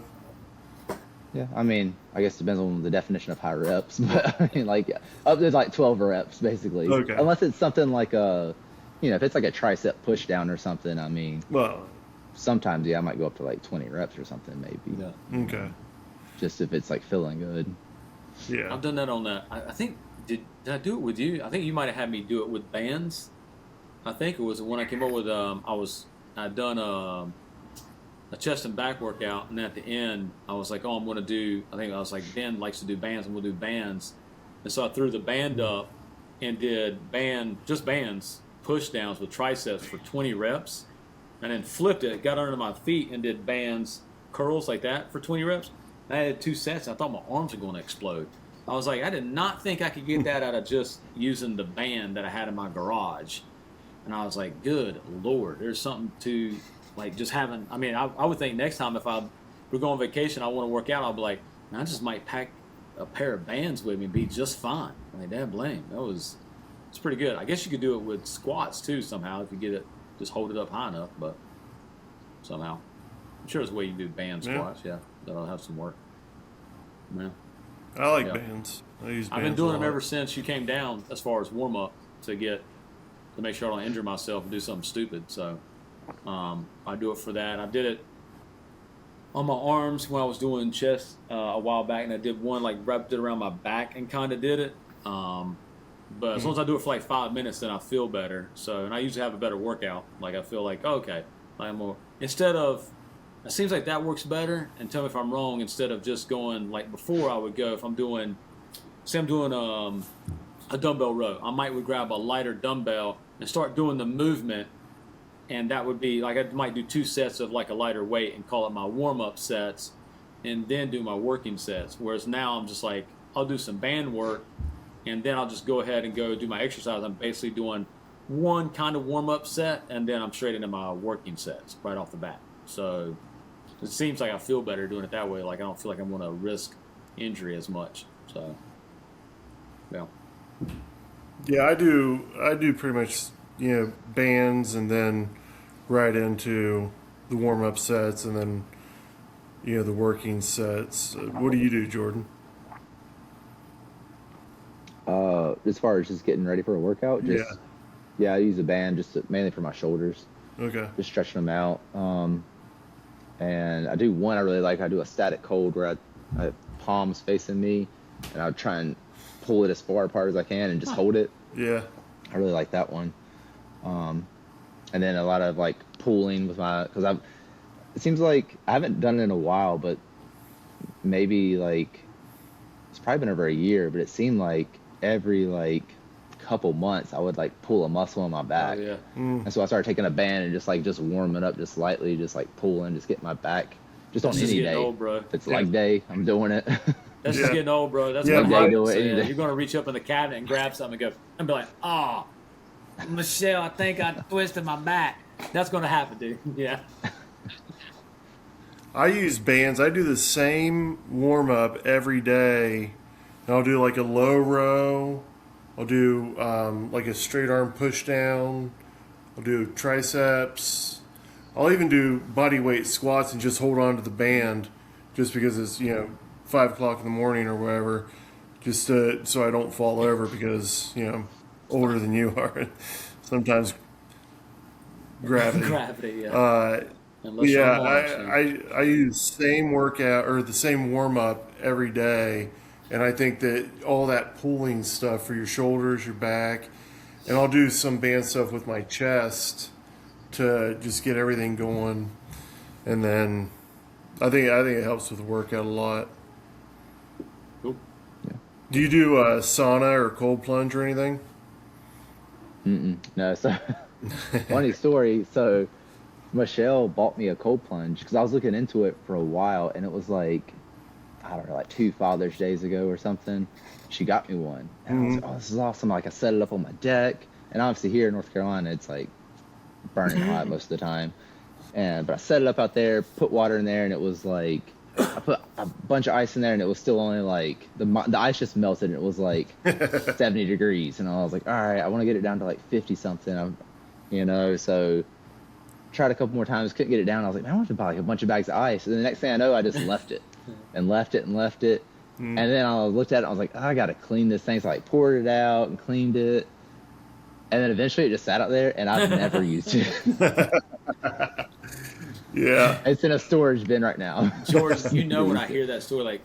Speaker 2: Yeah, I mean, I guess it depends on the definition of high reps, but I mean, like up to like 12 reps basically.
Speaker 3: Okay.
Speaker 2: Unless it's something like if it's like a tricep push down or something, I mean,
Speaker 3: Well,
Speaker 2: sometimes I might go up to like 20 reps or something maybe.
Speaker 5: Yeah.
Speaker 3: okay.
Speaker 2: Just if it's like feeling good.
Speaker 3: Yeah.
Speaker 5: I've done that on that. I think, did I do it with you? I think you might have had me do it with bands. I think it was when I came up with, I'd done a chest and back workout, and at the end I was like, I'm going to do, I think I was like, Ben likes to do bands, and we'll do bands. And so I threw the band up and did just bands, push downs with triceps for 20 reps, and then flipped it, got under my feet and did bands, curls like that for 20 reps. And I had 2 sets, and I thought my arms were going to explode. I was like, I did not think I could get that out of just using the band that I had in my garage. And I was like, good Lord, there's something to like just having, I mean, I would think next time if we're going on vacation, I want to work out, I'll be like, I just might pack a pair of bands with me and be just fine. Like, damn blame. It's pretty good. I guess you could do it with squats too somehow if you get it, just hold it up high enough, but somehow. I'm sure there's a way you can do band squats, that'll have some work. Yeah.
Speaker 3: I like bands. I use bands.
Speaker 5: I've been doing them ever since you came down as far as warm up to make sure I don't injure myself and do something stupid. So I do it for that. I did it on my arms when I was doing chest a while back, and I did one like wrapped it around my back and kind of did it. But as long as I do it for like 5 minutes, then I feel better. So, and I usually have a better workout. Like I feel like, okay, I'm more, instead of, it seems like that works better, and tell me if I'm wrong, instead of just going like before I would go, if I'm doing, say I'm doing a dumbbell row, I would grab a lighter dumbbell and start doing the movement, and that would be like I might do 2 sets of like a lighter weight and call it my warm-up sets, and then do my working sets. Whereas now I'm just like, I'll do some band work, and then I'll just go ahead and go do my exercise. I'm basically doing one kind of warm-up set, and then I'm straight into my working sets right off the bat. So it seems like I feel better doing it that way. Like I don't feel like I'm going to risk injury as much. So, yeah.
Speaker 3: Yeah, I do pretty much, bands and then right into the warm-up sets and then, the working sets. What do you do, Jordan?
Speaker 2: As far as just getting ready for a workout, I use a band mainly for my shoulders.
Speaker 3: Okay.
Speaker 2: Just stretching them out. And I do one I really like. I do a static hold where I have palms facing me, and I try and pull it as far apart as I can and just hold it.
Speaker 3: Yeah.
Speaker 2: I really like that one. And then a lot of like pulling with because it seems like I haven't done it in a while, but maybe like it's probably been over a year, but it seemed like every like couple months I would like pull a muscle in my back.
Speaker 5: Oh, yeah.
Speaker 2: And so I started taking a band and just warming up just slightly, just like pulling, just getting my back just on any day.
Speaker 5: Old, bro.
Speaker 2: If it's leg day, I'm doing it.
Speaker 5: That's just getting old, bro. That's
Speaker 3: Yeah,
Speaker 5: what
Speaker 3: leg
Speaker 5: I'm
Speaker 2: day,
Speaker 5: saying.
Speaker 2: day.
Speaker 5: You're going to reach up in the cabinet and grab something and go, and be like, oh, Michelle, I think I twisted my back. That's going to happen, dude. Yeah.
Speaker 3: I use bands. I do the same warm-up every day. And I'll do like a low row. I'll do like a straight arm push down. I'll do triceps. I'll even do body weight squats and just hold on to the band just because it's, 5 o'clock in the morning or whatever, just so I don't fall over because, older than you are. Sometimes gravity.
Speaker 5: Gravity, yeah. Unless you're
Speaker 3: Yeah,
Speaker 5: March,
Speaker 3: I use the same workout or the same warm-up every day, and I think that all that pulling stuff for your shoulders, your back, and I'll do some band stuff with my chest to just get everything going, and then I think it helps with the workout a lot.
Speaker 5: Cool.
Speaker 3: Do you do sauna or cold plunge or anything?
Speaker 2: No, so funny story. So Michelle bought me a cold plunge because I was looking into it for a while, and it was like, I don't know, like 2 Father's Days ago or something. She got me one. And I was like, oh, this is awesome. Like I set it up on my deck, and obviously here in North Carolina, it's like burning hot most of the time. But I set it up out there, put water in there, and it was like, I put a bunch of ice in there, and it was still only like, the ice just melted, and it was like 70 degrees. And I was like, all right, I want to get it down to like 50 something, so tried a couple more times, couldn't get it down. I was like, man, I want to buy like a bunch of bags of ice. And the next thing I know, I just left it and left it. And then I looked at it, I was like, oh, I got to clean this thing. So I like poured it out and cleaned it. And then eventually it just sat out there, and I've never used it.
Speaker 3: Yeah.
Speaker 2: It's in a storage bin right now.
Speaker 5: George, when I hear that story, like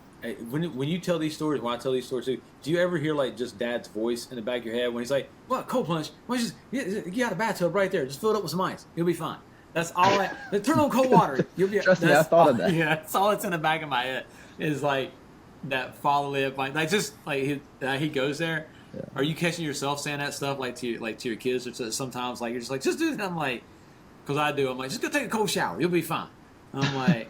Speaker 5: when you tell these stories, when I tell these stories too, do you ever hear like just Dad's voice in the back of your head when he's like, "What, cold plunge? Well, you got a bathtub right there. Just fill it up with some ice. You'll be fine." That's all. Turn on cold water. You'll be.
Speaker 2: Trust me, I thought of that.
Speaker 5: Yeah, that's all that's in the back of my head is like that follow it, like just like he goes there. Yeah. Are you catching yourself saying that stuff like to your kids or sometimes like you're just like just do that? I'm like. Because I do. I'm like, just go take a cold shower. You'll be fine. I'm like...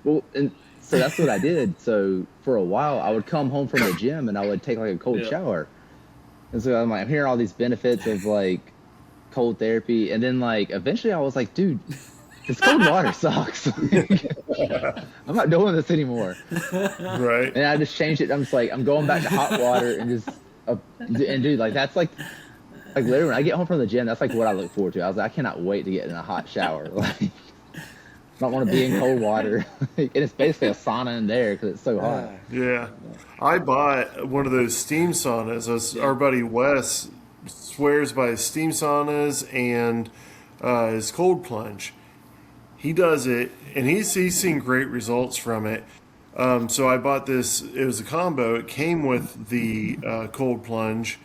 Speaker 2: Well, and so that's what I did. So for a while, I would come home from the gym and I would take like a cold shower. And so I'm like, I'm hearing all these benefits of like cold therapy. And then like eventually I was like, dude, this cold water sucks. I'm not doing this anymore.
Speaker 3: Right.
Speaker 2: And I just changed it. I'm just like, I'm going back to hot water and just... and dude, like that's like literally when I get home from the gym, that's like what I look forward to. I was like, I cannot wait to get in a hot shower. Like, I don't want to be in cold water. And it's basically a sauna in there because it's so hot.
Speaker 3: Yeah. I bought one of those steam saunas. Our buddy Wes swears by his steam saunas and his cold plunge. He does it, and he's seen great results from it. So I bought this. It was a combo. It came with the cold plunge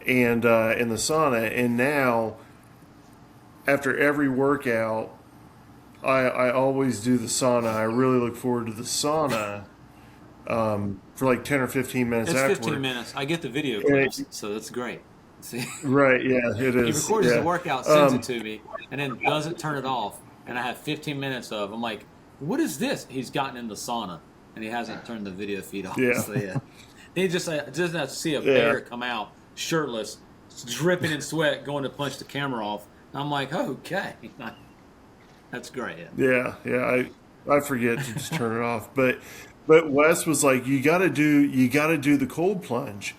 Speaker 3: and in the sauna, and now after every workout I always do the sauna. I really look forward to the sauna for like 10 or 15 minutes
Speaker 5: it's
Speaker 3: afterward.
Speaker 5: 15 minutes. I get the video clips, so that's great. See?
Speaker 3: Right, yeah, it is.
Speaker 5: He records the workout, sends it to me, and then doesn't turn it off, and I have 15 minutes of, I'm like, what is this? He's gotten in the sauna, and he hasn't turned the video feed off.
Speaker 3: Yeah.
Speaker 5: So, yeah. He just have to see a bear come out shirtless dripping in sweat, going to punch the camera off. I'm like, okay, that's great.
Speaker 3: Yeah. I forget to just turn it off, but Wes was like, you got to do the cold plunge.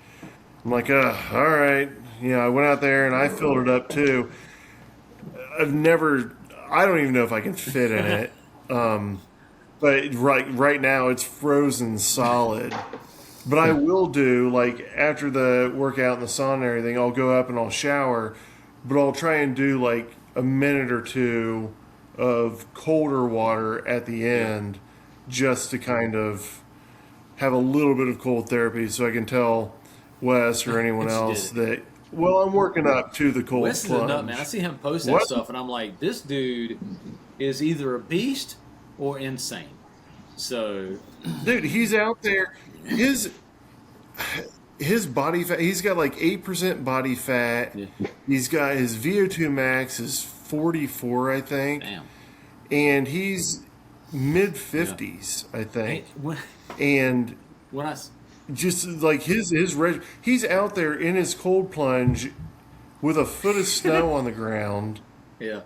Speaker 3: I'm like, all right. I went out there and I filled it up too. I don't even know if I can fit in it. But right now it's frozen solid. But I will do, like, after the workout and the sauna and everything, I'll go up and I'll shower, but I'll try and do like a minute or two of colder water at the end just to kind of have a little bit of cold therapy so I can tell Wes or anyone else that, well, I'm working up to the cold
Speaker 5: Wes
Speaker 3: plunge.
Speaker 5: is a nut, man. I see him post that stuff, and I'm like, this dude is either a beast or insane. So,
Speaker 3: dude, he's out there. His body fat, he's got like 8% body fat. Yeah. He's got his VO2 max is 44, I think.
Speaker 5: Damn.
Speaker 3: And he's mid 50s, I think. And
Speaker 5: when I
Speaker 3: just like his he's out there in his cold plunge with a foot of snow on the ground.
Speaker 5: Yeah.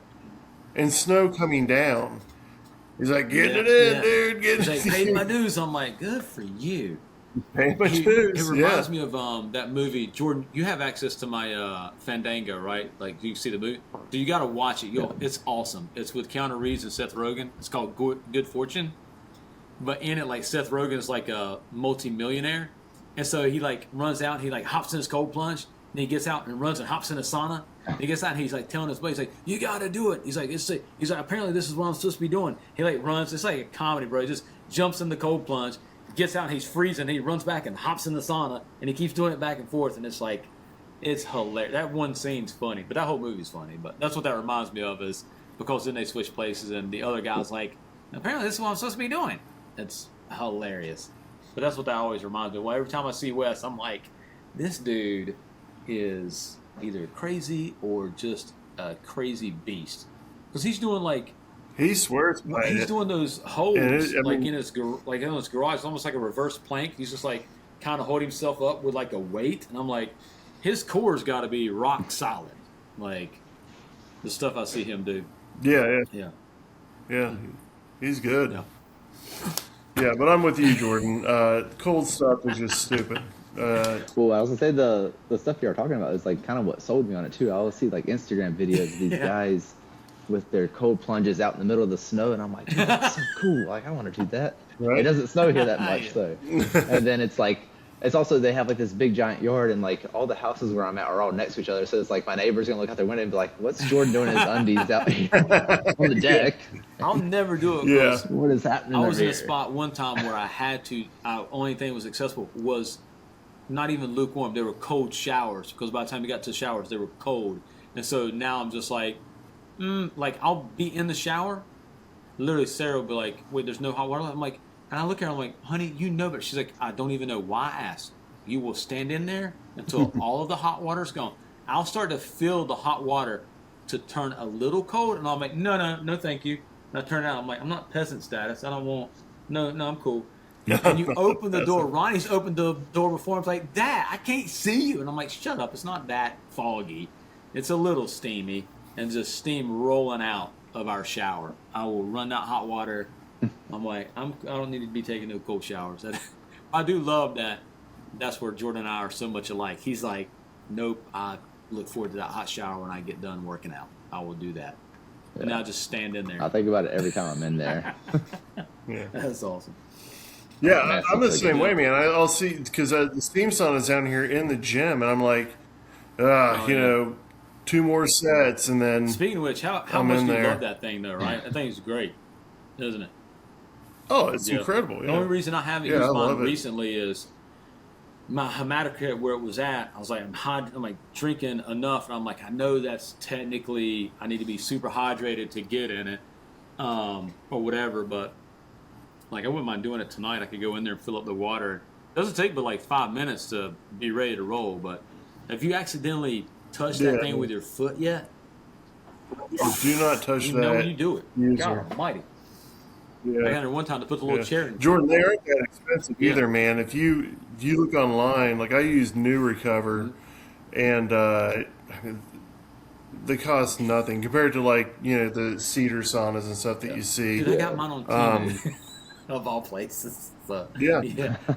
Speaker 3: And snow coming down. He's like, getting it in, dude.
Speaker 5: He's like, paid my dues. I'm like, good for you.
Speaker 3: Paying my dues.
Speaker 5: It reminds me of that movie. Jordan, you have access to my Fandango, right? Like, you see the movie? So you got to watch it. It's awesome. It's with Keanu Reeves and Seth Rogen. It's called Good Fortune. But in it, like, Seth Rogen is like a multi-millionaire. And so he, like, runs out. He, like, hops in his cold plunge. And he gets out and runs and hops in a sauna. And he gets out and he's like telling his buddy, he's like, you got to do it. He's like, apparently this is what I'm supposed to be doing. He like runs. It's like a comedy, bro. He just jumps in the cold plunge, gets out and he's freezing. And he runs back and hops in the sauna. And he keeps doing it back and forth. And it's like, it's hilarious. That one scene's funny, but that whole movie's funny. But that's what that reminds me of, is because then they switch places and the other guy's like, apparently this is what I'm supposed to be doing. It's hilarious. But that's what that always reminds me of. Well, every time I see Wes, I'm like, this dude is either crazy or just a crazy beast, because he's doing like,
Speaker 3: he swears by
Speaker 5: he's
Speaker 3: it.
Speaker 5: doing those holds in his garage. It's almost like a reverse plank. He's just like kind of holding himself up with like a weight, and I'm like, his core's got to be rock solid, like the stuff I see him do.
Speaker 3: Yeah, he's good. Yeah, but I'm with you, Jordan. Cold stuff is just stupid.
Speaker 2: Well, I was gonna say the stuff you're talking about is like kind of what sold me on it too. I always see like Instagram videos of these guys with their cold plunges out in the middle of the snow, and I'm like, dude, that's so cool. Like, I want to do that. Right? It doesn't snow here that much though. And then it's like, it's also, they have like this big giant yard, and like all the houses where I'm at are all next to each other. So it's like my neighbor's gonna look out their window and be like, "What's Jordan doing in his undies out here on the deck?"
Speaker 5: I'll never do it.
Speaker 3: Yeah.
Speaker 2: What is happening?
Speaker 5: I was in
Speaker 2: here?
Speaker 5: a spot one time where I had to. Only thing that was accessible was not even lukewarm. There were cold showers, because by the time we got to the showers, they were cold. And so now I'm just like, like I'll be in the shower. Literally, Sarah will be like, "Wait, there's no hot water." I'm like, and I look at her, I'm like, "Honey, you know," but she's like, "I don't even know why I asked." You will stand in there until all of the hot water's gone. I'll start to feel the hot water to turn a little cold, and I'm like, no, thank you. And I turn it out. I'm like, I'm not peasant status. I don't want. No, I'm cool. And you open the door. Ronnie's opened the door before. I'm like, Dad, I can't see you. And I'm like, shut up. It's not that foggy. It's a little steamy, and just steam rolling out of our shower. I will run that hot water. I'm like, I don't need to be taking no cold showers. I do love that. That's where Jordan and I are so much alike. He's like, nope, I look forward to that hot shower when I get done working out. I will do that. Yeah. And I'll just stand in there.
Speaker 2: I think about it every time I'm in there.
Speaker 3: Yeah.
Speaker 5: That's awesome.
Speaker 3: Yeah, I'm the same way, man. I'll see, because the steam sauna's down here in the gym, and I'm like, you know, 2 more sets, and then.
Speaker 5: Speaking of which, how much do you love that thing, though, right? That thing is great, isn't it?
Speaker 3: Oh, it's incredible.
Speaker 5: The only reason I haven't used mine recently is my hematocrit where it was at. I was like, I'm like drinking enough, and I'm like, I know that's technically, I need to be super hydrated to get in it, or whatever, but like I wouldn't mind doing it tonight. I could go in there and fill up the water. It doesn't take but like 5 minutes to be ready to roll, but if you accidentally touch that thing with your foot yet,
Speaker 3: do not touch that.
Speaker 5: You know when you do it. God almighty.
Speaker 3: Yeah.
Speaker 5: I got her one time to put the little chair in.
Speaker 3: Jordan, they aren't that expensive either, man. If you look online, like I use New Recover, and I mean, they cost nothing compared to like the cedar saunas and stuff that you see.
Speaker 5: Dude, I got mine on TV of all places. So,
Speaker 3: Yeah.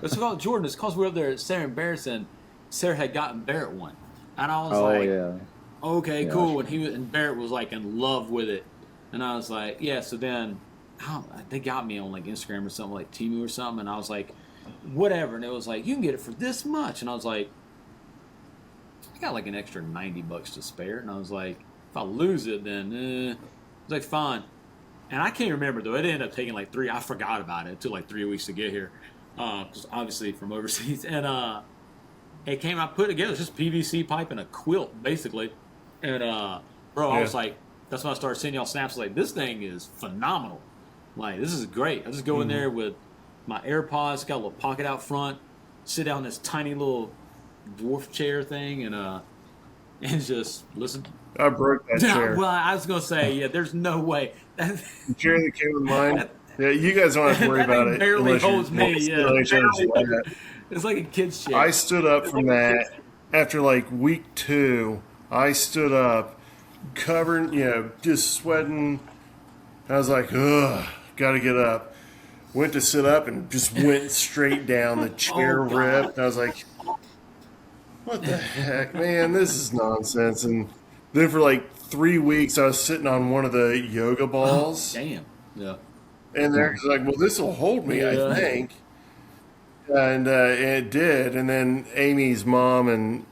Speaker 5: It's called Jordan. It's because we were up there at Sarah and Barrett's, and Sarah had gotten Barrett one, and I was okay, cool. And Barrett was like in love with it, and I was like, yeah. So then, they got me on like Instagram or something, like Temu or something, and I was like, whatever. And it was like, you can get it for this much, and I was like, I got like an extra $90 to spare, and I was like, if I lose it, then it's like fine. And I can't remember though. It ended up taking like 3. I forgot about it. It took like 3 weeks to get here, because obviously from overseas. And it came. I put it together. It's just PVC pipe and a quilt basically. And bro, I was like, that's when I started sending y'all snaps. Like, this thing is phenomenal. Like, this is great. I just go in there with my AirPods, got a little pocket out front, sit down in this tiny little dwarf chair thing, and just listen.
Speaker 3: I broke that chair.
Speaker 5: Well, I was gonna say, there's no way.
Speaker 3: The chair that came with mine. Yeah, you guys don't have to worry about it.
Speaker 5: Barely holds me. It's like a kid's chair.
Speaker 3: I stood up from that after like week 2. I stood up, covered, just sweating. I was like, ugh, gotta get up. Went to sit up and just went straight down. The chair ripped. I was like, what the heck, man? This is nonsense. And then for like 3 weeks, I was sitting on one of the yoga balls.
Speaker 5: Damn. Yeah.
Speaker 3: And they're like, well, this will hold me, I think. And it did. And then Amy's mom and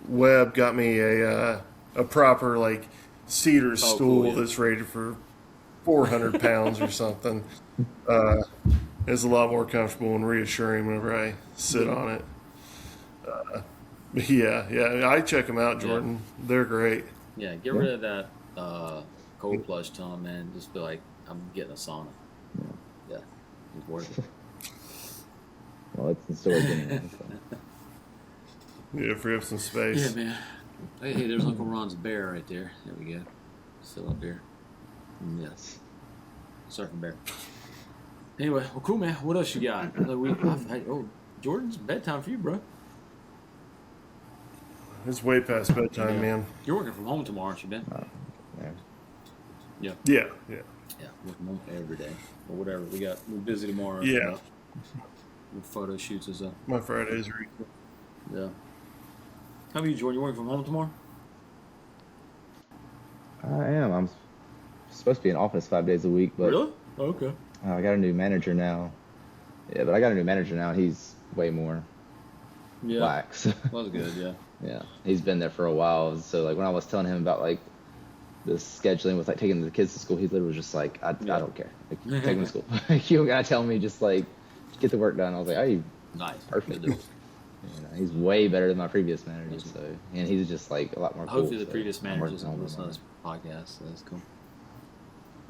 Speaker 3: Webb got me a proper like cedar stool that's rated for 400 pounds or something. It's a lot more comfortable and reassuring whenever I sit on it. I check them out, Jordan. Yeah. They're great.
Speaker 5: Yeah, get rid of that cold plunge tone, man. Just be like, I'm getting a sauna. Yeah, it's worth it.
Speaker 2: Well, it's in storage anyway. So.
Speaker 3: Yeah, free up some space.
Speaker 5: Yeah, man. Hey, there's Uncle Ron's bear right there. There we go. Still up there. Yes. Surfing bear. Anyway, well, cool, man. What else you got? Jordan's bedtime for you, bro.
Speaker 3: It's way past bedtime, man.
Speaker 5: You're working from home tomorrow, aren't you, Ben?
Speaker 3: Yeah.
Speaker 5: Yeah, working from home every day. Or whatever. We're busy tomorrow.
Speaker 3: Yeah.
Speaker 5: With photo shoots and stuff.
Speaker 3: My Fridays are equal.
Speaker 5: Yeah. How about you, Jordan? You working from home tomorrow?
Speaker 2: I am. I'm supposed to be in office 5 days a week, but
Speaker 5: really? Oh, okay.
Speaker 2: I got a new manager now. Yeah, but I got a new manager now. He's way more lax.
Speaker 5: That was good. Yeah.
Speaker 2: Yeah, he's been there for a while. So like when I was telling him about like the scheduling with like taking the kids to school, he literally was just like, I don't care. Like, take them to school. You don't gotta tell me. Just like get the work done. I was like, oh,
Speaker 5: nice,
Speaker 2: perfect. He's way better than my previous manager. So and he's just like a lot more.
Speaker 5: Hopefully,
Speaker 2: cool,
Speaker 5: the previous manager doesn't listen to this podcast. So that's cool.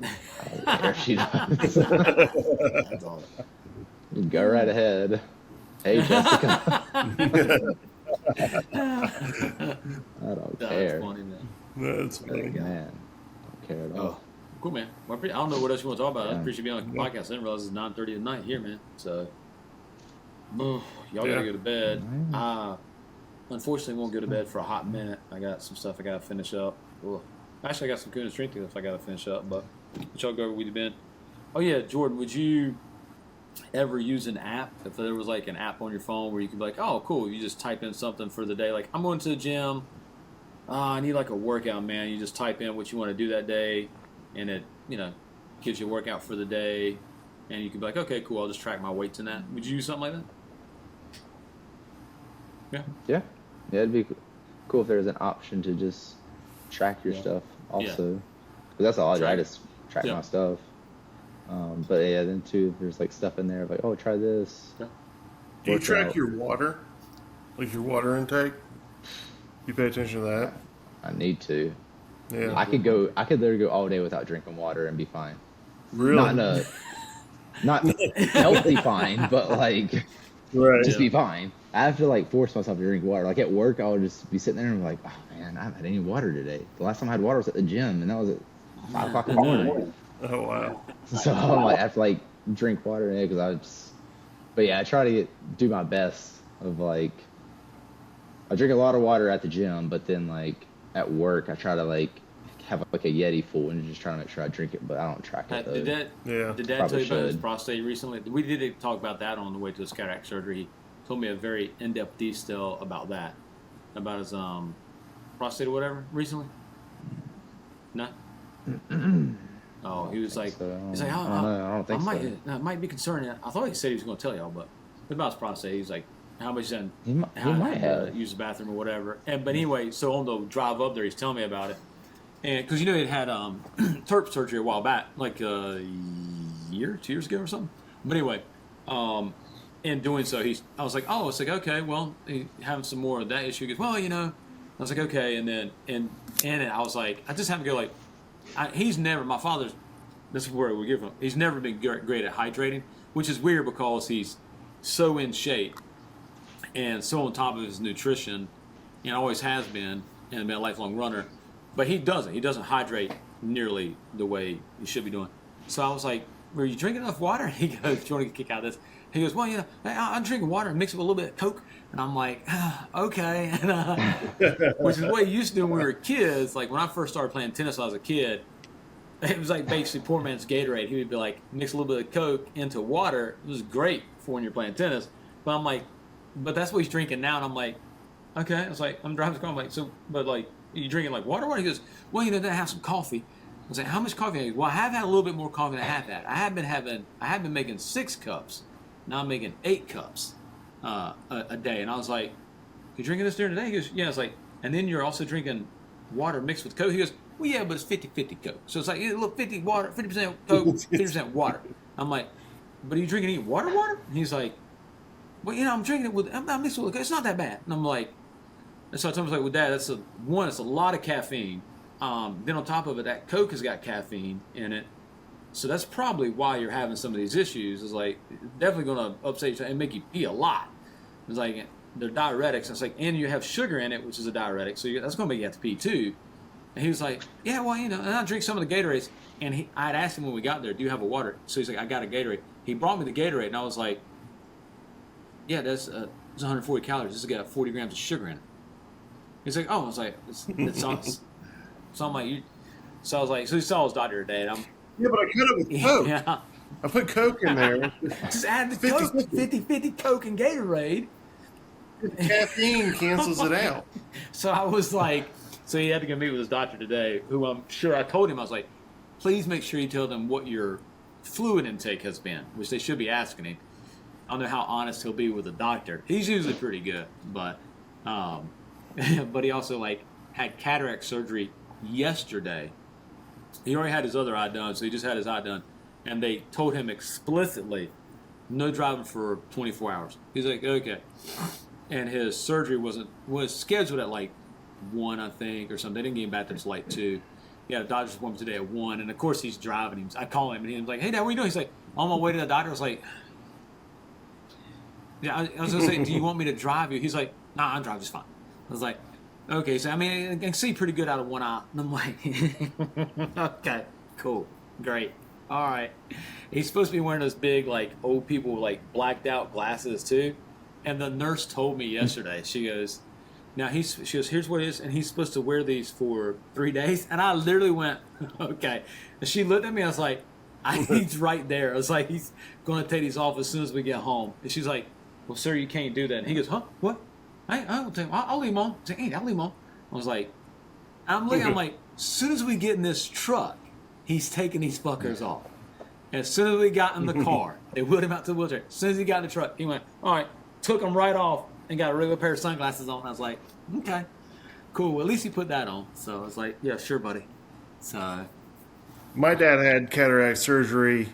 Speaker 2: I don't care if she does.
Speaker 5: That's all.
Speaker 2: Go right ahead. Hey, Jessica. I don't care.
Speaker 5: That's funny, man.
Speaker 3: That's funny.
Speaker 2: Man, don't care at all.
Speaker 5: Oh, cool, man. Well, I don't know what else you want to talk about. I appreciate being on the podcast. I didn't realize it's 9:30 at night here, man. So, y'all gotta go to bed. Unfortunately, won't go to bed for a hot minute. I got some stuff I gotta finish up. Ugh. Actually, I got some Kahuna Strength stuff I gotta finish up. But y'all go over with you, Ben. Oh yeah, Jordan, would you ever use an app? If there was like an app on your phone where you could be like, oh, cool, you just type in something for the day. Like, I'm going to the gym. I need like a workout, man. You just type in what you want to do that day, and it, gives you a workout for the day, and you can be like, okay, cool, I'll just track my weights in that. Would you use something like that?
Speaker 2: Yeah, it'd be cool if there was an option to just track your stuff also. Because that's all I do. I just track my stuff. But yeah, then too, if there's like stuff in there like, oh, try this.
Speaker 3: Yeah. Do you track your water? Like your water intake? You pay attention to that?
Speaker 2: I need to.
Speaker 3: Yeah.
Speaker 2: I could literally go all day without drinking water and be fine.
Speaker 3: Really?
Speaker 2: Not healthy fine, but like just be fine. I have to like force myself to drink water. Like at work, I'll just be sitting there and be like, oh man, I haven't had any water today. The last time I had water was at the gym, and that was at 5 o'clock in the morning.
Speaker 3: Oh wow!
Speaker 2: So I'm like, I have to like drink water because but yeah, I try to do my best of like I drink a lot of water at the gym, but then like at work, I try to like have like a Yeti full and just try to make sure I drink it, but I don't track it.
Speaker 5: Did Dad tell
Speaker 2: Probably
Speaker 5: you about his
Speaker 2: should.
Speaker 5: prostate recently? We did talk about that on the way to his cataract surgery. He told me a very in-depth detail about that, about his prostate or whatever recently. No. Oh, he was like, he's like,
Speaker 2: I don't think so.
Speaker 5: It might be concerning. I thought he said he was going to tell y'all, but about his prostate, he's like, how much then?
Speaker 2: He might have
Speaker 5: use the bathroom or whatever. But anyway, so on the drive up there, he's telling me about it, and because he had TURP surgery a while back, like a year, 2 years ago or something. But anyway, in doing so, I was like, okay, well, having some more of that issue. He goes, well, I was like, okay, and then I was like, I just have to go like. He's never, my father's, this is where we give him, he's never been great at hydrating, which is weird because he's so in shape and so on top of his nutrition and always has been and been a lifelong runner. But he doesn't hydrate nearly the way he should be doing. So I was like, were you drinking enough water? He goes, do you want to get a kick out of this? He goes, well, I'm drinking water and mix it with a little bit of Coke. And I'm like, okay. Which is what he used to do when we were kids. Like when I first started playing tennis when I was a kid, it was like basically poor man's Gatorade. He would be like, mix a little bit of Coke into water. It was great for when you're playing tennis. But I'm like, but that's what he's drinking now. And I'm like, okay. I was like, I'm driving the car. I'm like, so, but like, are you drinking like water? He goes, well, then have some coffee. I was like, how much coffee? Well, I have had a little bit more coffee than I have had. I have been making 6 cups. Now I'm making 8 cups a day. And I was like, you drinking this during the day? He goes, yeah. I was like, and then you're also drinking water mixed with Coke? He goes, well, yeah, but it's 50-50 Coke. So it's like, look, 50% Coke, 50% water. I'm like, but are you drinking any water? And he's like, well, I'm drinking it I'm mixed with Coke. It's not that bad. And I'm like, and so I told him, well, Dad, it's a lot of caffeine. Then on top of it, that Coke has got caffeine in it. So that's probably why you're having some of these issues. It's like, definitely going to upset you and make you pee a lot. It's like, they're diuretics. It's like, and you have sugar in it, which is a diuretic. So that's going to make you have to pee too. And he was like, yeah, well, and I drink some of the Gatorades. And I had asked him when we got there, do you have a water? So he's like, I got a Gatorade. He brought me the Gatorade, and I was like, yeah, that's 140 calories. This has got 40 grams of sugar in it. He's like, oh, I was like, it's so I'm like, so I was like, so he saw his doctor today, and
Speaker 3: yeah, but I cut it with Coke.
Speaker 5: Yeah.
Speaker 3: I put Coke in there.
Speaker 5: Just add the Coke, 50-50 Coke and Gatorade.
Speaker 3: Caffeine cancels it out.
Speaker 5: So I was like, so he had to go meet with his doctor today, who I'm sure I told him, I was like, please make sure you tell them what your fluid intake has been, which they should be asking him. I don't know how honest he'll be with the doctor. He's usually pretty good, but but he also had cataract surgery yesterday. He already had his other eye done, so he just had his eye done. And they told him explicitly, no driving for 24 hours. He's like, okay. And his surgery was scheduled at 1, I think, or something. They didn't get him back there until 2. He had a doctor's appointment today at 1, and of course he's driving. I call him, and he was like, hey, Dad, what are you doing? He's like, on my way to the doctor. I was like, yeah, I was going to say, do you want me to drive you? He's like, nah, I'll drive just fine. I was like, okay, so I mean, I can see pretty good out of one eye. And I'm like, okay, cool, great, all right. He's supposed to be wearing those big, old people, blacked out glasses too. And the nurse told me yesterday, she goes, here's what it is, and he's supposed to wear these for 3 days. And I literally went, okay. And she looked at me, I was like, he's right there. I was like, he's going to take these off as soon as we get home. And she's like, well, sir, you can't do that. And he goes, huh, what? I'll leave him on. I said, hey, I'll leave him on. I was like, I'm like, as soon as we get in this truck, he's taking these fuckers off. And as soon as we got in the car, they wheeled him out to the wheelchair. As soon as he got in the truck, he went, all right, took them right off and got a regular pair of sunglasses on. I was like, okay, cool. Well, at least he put that on. So I was like, yeah, sure, buddy. So
Speaker 3: my dad had cataract surgery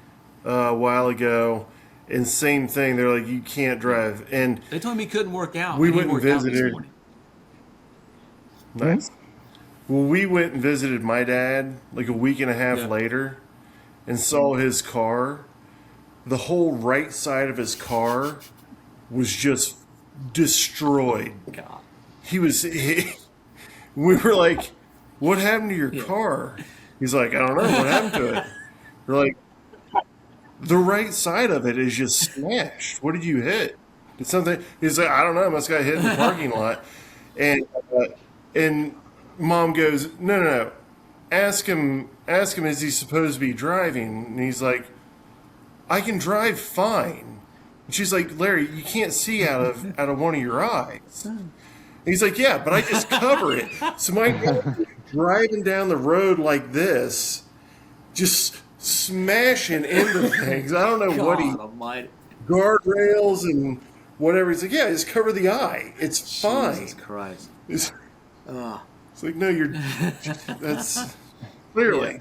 Speaker 3: a while ago. And same thing, they're like, you can't drive. And
Speaker 5: they told me he couldn't work out.
Speaker 3: We went and visited. Nice. Well, we went and visited my dad a week and a half later and saw his car. The whole right side of his car was just destroyed.
Speaker 5: God.
Speaker 3: We were like, what happened to your car? He's like, I don't know. What happened to it? We're like, the right side of it is just smashed. What did you hit? It's something. He's like, I don't know. I must have got hit in the parking lot. And and mom goes, no. Ask him, is he supposed to be driving? And he's like, I can drive fine. And she's like, Larry, you can't see out of one of your eyes. And he's like, yeah, but I just cover it. So my dad driving down the road like this, just smashing into things. I don't know what he guardrails and whatever. He's like, yeah, just cover the eye. It's fine.
Speaker 5: Jesus Christ.
Speaker 3: It's like, no, that's clearly. Yeah.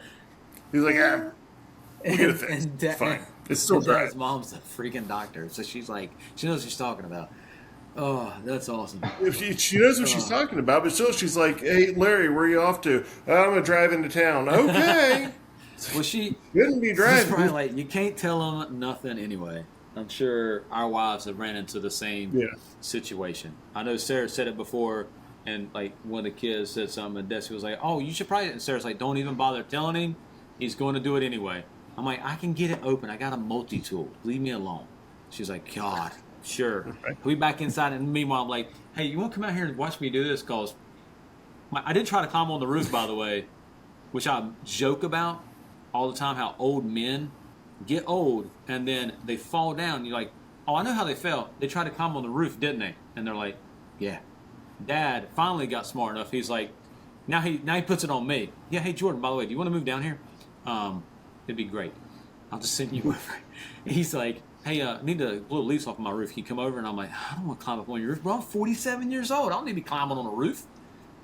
Speaker 3: He's like, we'll get it fixed. It's fine. It's still dry.
Speaker 5: His mom's a freaking doctor, so she's like, she knows what she's talking about. Oh, that's awesome.
Speaker 3: She knows what she's talking about, but still she's like, hey, Larry, where are you off to? I'm going to drive into town. Okay.
Speaker 5: Well, she
Speaker 3: shouldn't be driving.
Speaker 5: She's probably like, you can't tell them nothing anyway. I'm sure our wives have ran into the same situation. I know Sarah said it before, and like one of the kids said something, and Desi was like, oh, you should probably, and Sarah's like, don't even bother telling him. He's going to do it anyway. I'm like, I can get it open. I got a multi-tool. Leave me alone. She's like, God, sure. We back inside, and meanwhile, I'm like, hey, you want to come out here and watch me do this? Because I did try to climb on the roof, by the way, which I joke about all the time, how old men get old, and then they fall down. And you're like, oh, I know how they fell. They tried to climb on the roof, didn't they? And they're like, yeah. Dad finally got smart enough. He's like, now he puts it on me. Yeah, hey, Jordan, by the way, do you want to move down here? It'd be great. I'll just send you over. He's like, hey, I need to blow leaves off my roof. Can you come over? And I'm like, I don't want to climb up on your roof, bro. I'm 47 years old. I don't need to be climbing on a roof.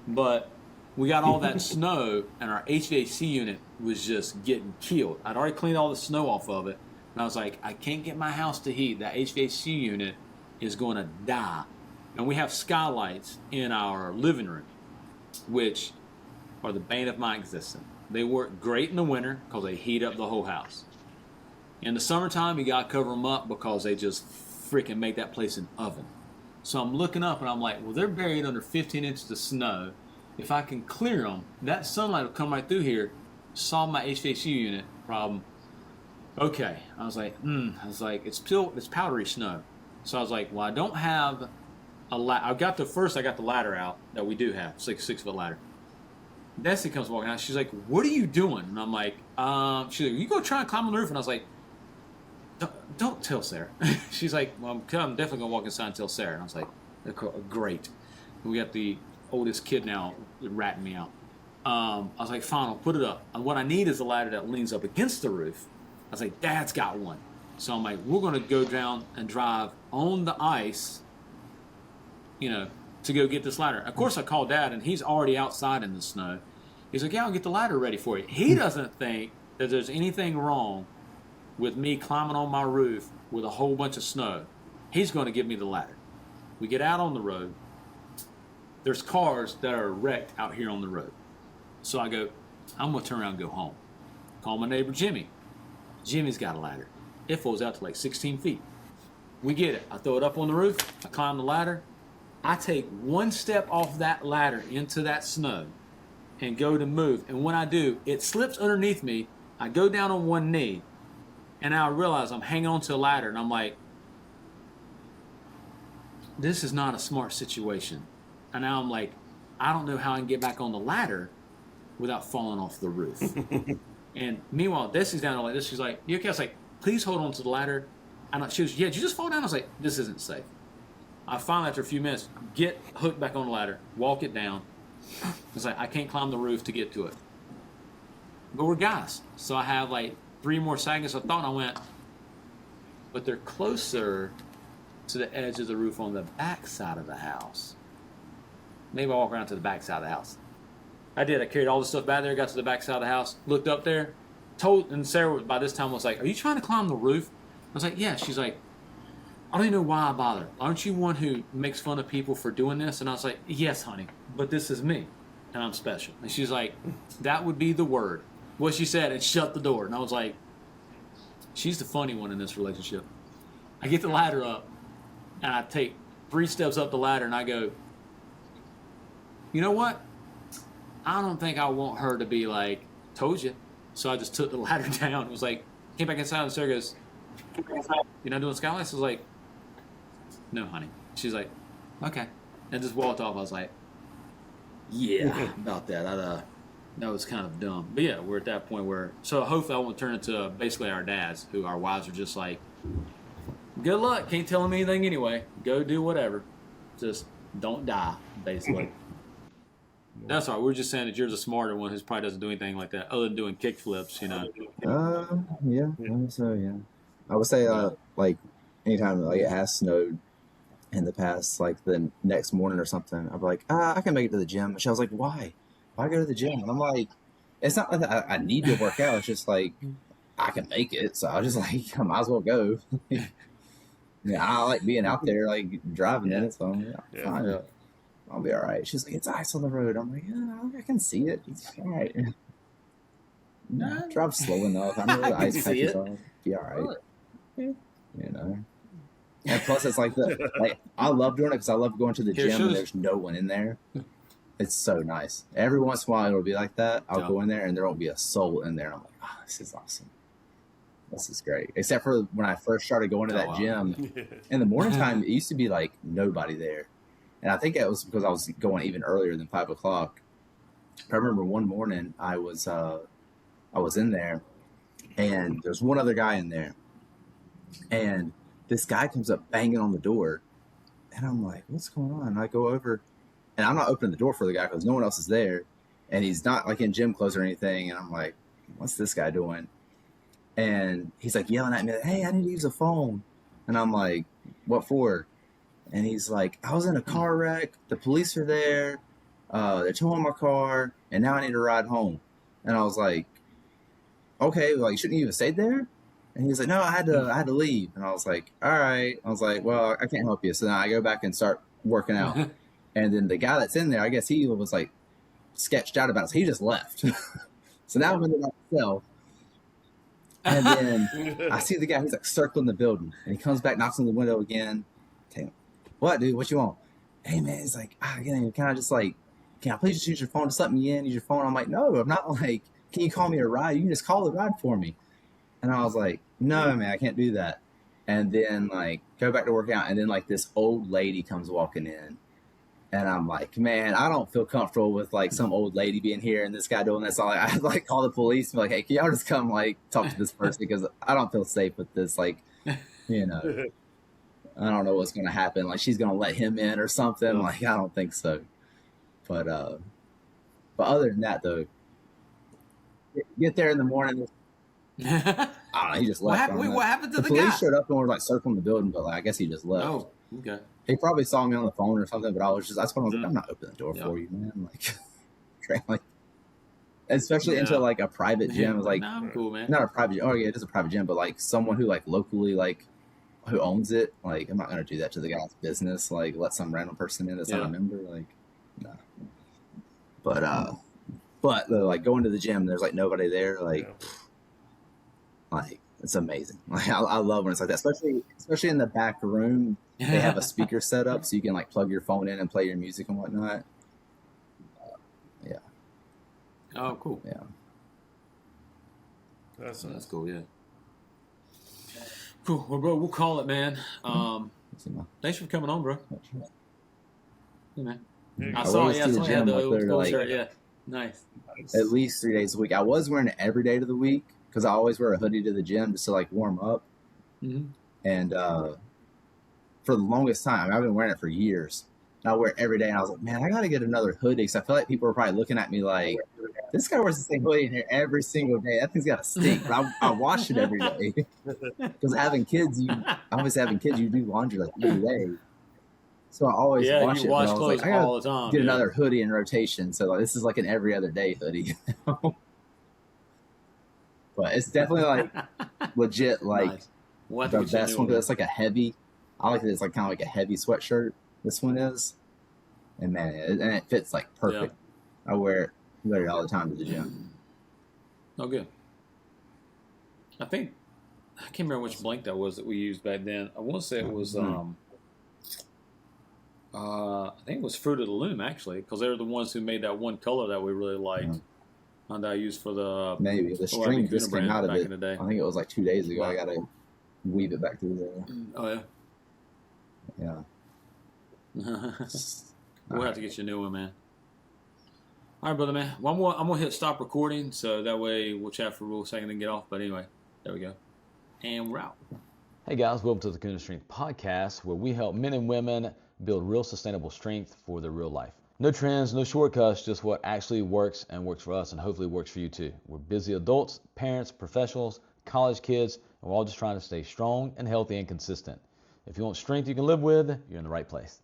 Speaker 5: But we got all that snow, and our HVAC unit was just getting killed. I'd already cleaned all the snow off of it. And I was like, I can't get my house to heat. That HVAC unit is going to die. And we have skylights in our living room, which are the bane of my existence. They work great in the winter because they heat up the whole house. In the summertime, you got to cover them up because they just freaking make that place an oven. So I'm looking up and I'm like, well, they're buried under 15 inches of snow. If I can clear them, that sunlight will come right through here, solve my HVAC unit problem. Okay. I was like, it's powdery snow. So I was like, well, I don't have I got the ladder out that we do have, 6-foot ladder. Desi comes walking out. She's like, what are you doing? And I'm like, she's like, you go try and climb on the roof. And I was like, don't tell Sarah. She's like, well, I'm definitely going to walk inside and tell Sarah. And I was like, great. We got the oldest kid now ratting me out. I was like, fine, I'll put it up. And what I need is a ladder that leans up against the roof. I was like, Dad's got one. So I'm like, we're going to go down and drive on the ice, to go get this ladder. Of course, I called Dad, and he's already outside in the snow. He's like, yeah, I'll get the ladder ready for you. He doesn't think that there's anything wrong with me climbing on my roof with a whole bunch of snow. He's going to give me the ladder. We get out on the road. There's cars that are wrecked out here on the road. So I go, I'm going to turn around and go home. Call my neighbor Jimmy. Jimmy's got a ladder. It falls out to like 16 feet. We get it. I throw it up on the roof. I climb the ladder. I take one step off that ladder into that snow and go to move. And when I do, it slips underneath me. I go down on one knee, and I realize I'm hanging onto a ladder, and I'm like, this is not a smart situation. And now I'm like, I don't know how I can get back on the ladder without falling off the roof. And meanwhile, Desi's down there like this. She's like, you okay? I was like, please hold on to the ladder. And she was, yeah, did you just fall down? I was like, this isn't safe. I finally, after a few minutes, get hooked back on the ladder, walk it down. It's like, I can't climb the roof to get to it. But we're guys. So I have like 3 more seconds. I thought, and I went, but they're closer to the edge of the roof on the back side of the house. Maybe I'll walk around to the back side of the house. I did. I carried all the stuff back there, got to the back side of the house, looked up there, and Sarah by this time was like, are you trying to climb the roof? I was like, yeah. She's like, I don't even know why I bother. Aren't you one who makes fun of people for doing this? And I was like, yes, honey, but this is me, and I'm special. And she's like, that would be the word. What she said, and shut the door. And I was like, she's the funny one in this relationship. I get the ladder up, and I take 3 steps up the ladder, and I go, you know what? I don't think I want her to be like, told you. So I just took the ladder down. It was like, came back inside, and Sarah goes, you're not doing skylights? I was like, no, honey. She's like, okay. and just walked off. I was like, yeah, about that. That was kind of dumb. But yeah, we're at that point where, so hopefully I won't turn into basically our dads, who our wives are just like, good luck, can't tell them anything anyway. Go do whatever. Just don't die, basically. That's all right. We're just saying that you're the smarter one who probably doesn't do anything like that other than doing kick flips, you know.
Speaker 2: Yeah, I think so, yeah. I would say, like, anytime like it has snowed in the past, like the next morning or something, I'd be like, I can make it to the gym. And she was like, why? Why go to the gym? And I'm like, it's not like I need to work out. It's just like, I can make it. So I was just like, I might as well go. Yeah, I like being out there, like driving in it. So fine. Yeah. I'll be all right. She's like, it's ice on the road. I'm like, I can see it. It's all right. Drive slow enough. I know where the ice patches are. Be all right. You know. And plus, it's like I love doing it because I love going to the gym and there's no one in there. It's so nice. Every once in a while, it'll be like that. I'll go in there and there won't be a soul in there. I'm like, oh, this is awesome. This is great. Except for when I first started going to that gym in the morning time, it used to be like nobody there. And I think that was because I was going even earlier than 5 o'clock. I remember one morning I was in there and there's one other guy in there. And this guy comes up banging on the door. And I'm like, what's going on? And I go over and I'm not opening the door for the guy because no one else is there. And he's not like in gym clothes or anything. And I'm like, what's this guy doing? And he's like yelling at me, like, hey, I need to use a phone. And I'm like, what for? And he's like, I was in a car wreck. The police are there. They're towing my car. And now I need a ride home. And I was like, okay, well, you shouldn't even stay there. And he's like, no, I had to leave. And I was like, all right. I was like, well, I can't help you. So now I go back and start working out. And then the guy that's in there, I guess he was like sketched out about it. So he just left. So now I'm in the cell. And then I see the guy, he's like circling the building. And he comes back, knocks on the window again. Damn. What, dude? What you want? Hey, man. He's like, can I just like, can I please just use your phone? Just let me in, use your phone. I'm like, no, I'm not like, can you call me a ride? You can just call the ride for me. And I was like, no, man, I can't do that. And then like go back to work out. And then like this old lady comes walking in. And I'm like, man, I don't feel comfortable with like some old lady being here and this guy doing this. So I like call the police and be like, hey, can y'all just come like talk to this person because I don't feel safe with this. Like, you know, I don't know what's going to happen. Like she's going to let him in or something. Like, I don't think so. But other than that though, get there in the morning. I don't know. He just left.
Speaker 5: What happened to the
Speaker 3: police
Speaker 5: guy?
Speaker 3: showed up and were like circling the building, but like I guess he just left.
Speaker 5: Oh, okay.
Speaker 3: He probably saw me on the phone or something, but that's when I was like, I'm not opening the door for you, man. Like, especially into like a private gym. Like,
Speaker 5: no, I'm cool, man.
Speaker 3: Not a private. Oh yeah, it is a private gym, but like someone who like locally like who owns it. Like, I'm not gonna do that to the guy's business. Like, let some random person in that's not a member. Like, no. But like going to the gym, there's like nobody there. Like, like it's amazing. Like I love when it's like that, especially in the back room. They have a speaker set up so you can like plug your phone in and play your music and whatnot. Yeah.
Speaker 5: Oh, cool.
Speaker 3: Yeah.
Speaker 5: That's cool. Yeah. Cool. Well, bro, we'll call it, man. Thanks for coming on, bro. Hey, man. I saw you had the old shirt. Yeah. Nice.
Speaker 2: At least 3 days a week. I was wearing it every day of the week because I always wear a hoodie to the gym just to like warm up.
Speaker 5: Mm-hmm.
Speaker 2: And for the longest time, I've been wearing it for years. And I wear it every day. And I was like, man, I got to get another hoodie because I feel like people are probably looking at me like, this guy wears the same hoodie in here every single day. That thing's got to stink. But I wash it every day. Because having kids, you do laundry like every day. So I always wash it.
Speaker 5: Wash clothes
Speaker 2: like,
Speaker 5: all the time.
Speaker 2: Get another hoodie in rotation. So like, this is like an every other day hoodie. But it's definitely like legit, like
Speaker 5: nice. We'll
Speaker 2: the best one. Because it's like a heavy. I like it. It's like kind of like a heavy sweatshirt. This one is, and man, it fits like perfect. Yeah. I wear it all the time to the gym.
Speaker 5: Oh, good. I can't remember which blank that was that we used back then. I want to say it was. I think it was Fruit of the Loom actually, because they were the ones who made that one color that we really liked. Yeah. And I used for the
Speaker 2: string just came out of it.
Speaker 5: In the day.
Speaker 2: I think it was like 2 days ago. Wow. I gotta weave it back through there.
Speaker 5: Oh yeah.
Speaker 2: Yeah.
Speaker 5: We'll have to get you a new one, man. All right, brother, man. Well, I'm gonna hit stop recording, so that way we'll chat for a real second and get off. But anyway, there we go, and we're out.
Speaker 6: Hey guys, welcome to the Kahuna Strength Podcast, where we help men and women build real sustainable strength for their real life. No trends, no shortcuts, just what actually works and works for us and hopefully works for you too. We're busy adults, parents, professionals, college kids, and we're all just trying to stay strong and healthy and consistent. If you want strength you can live with, you're in the right place.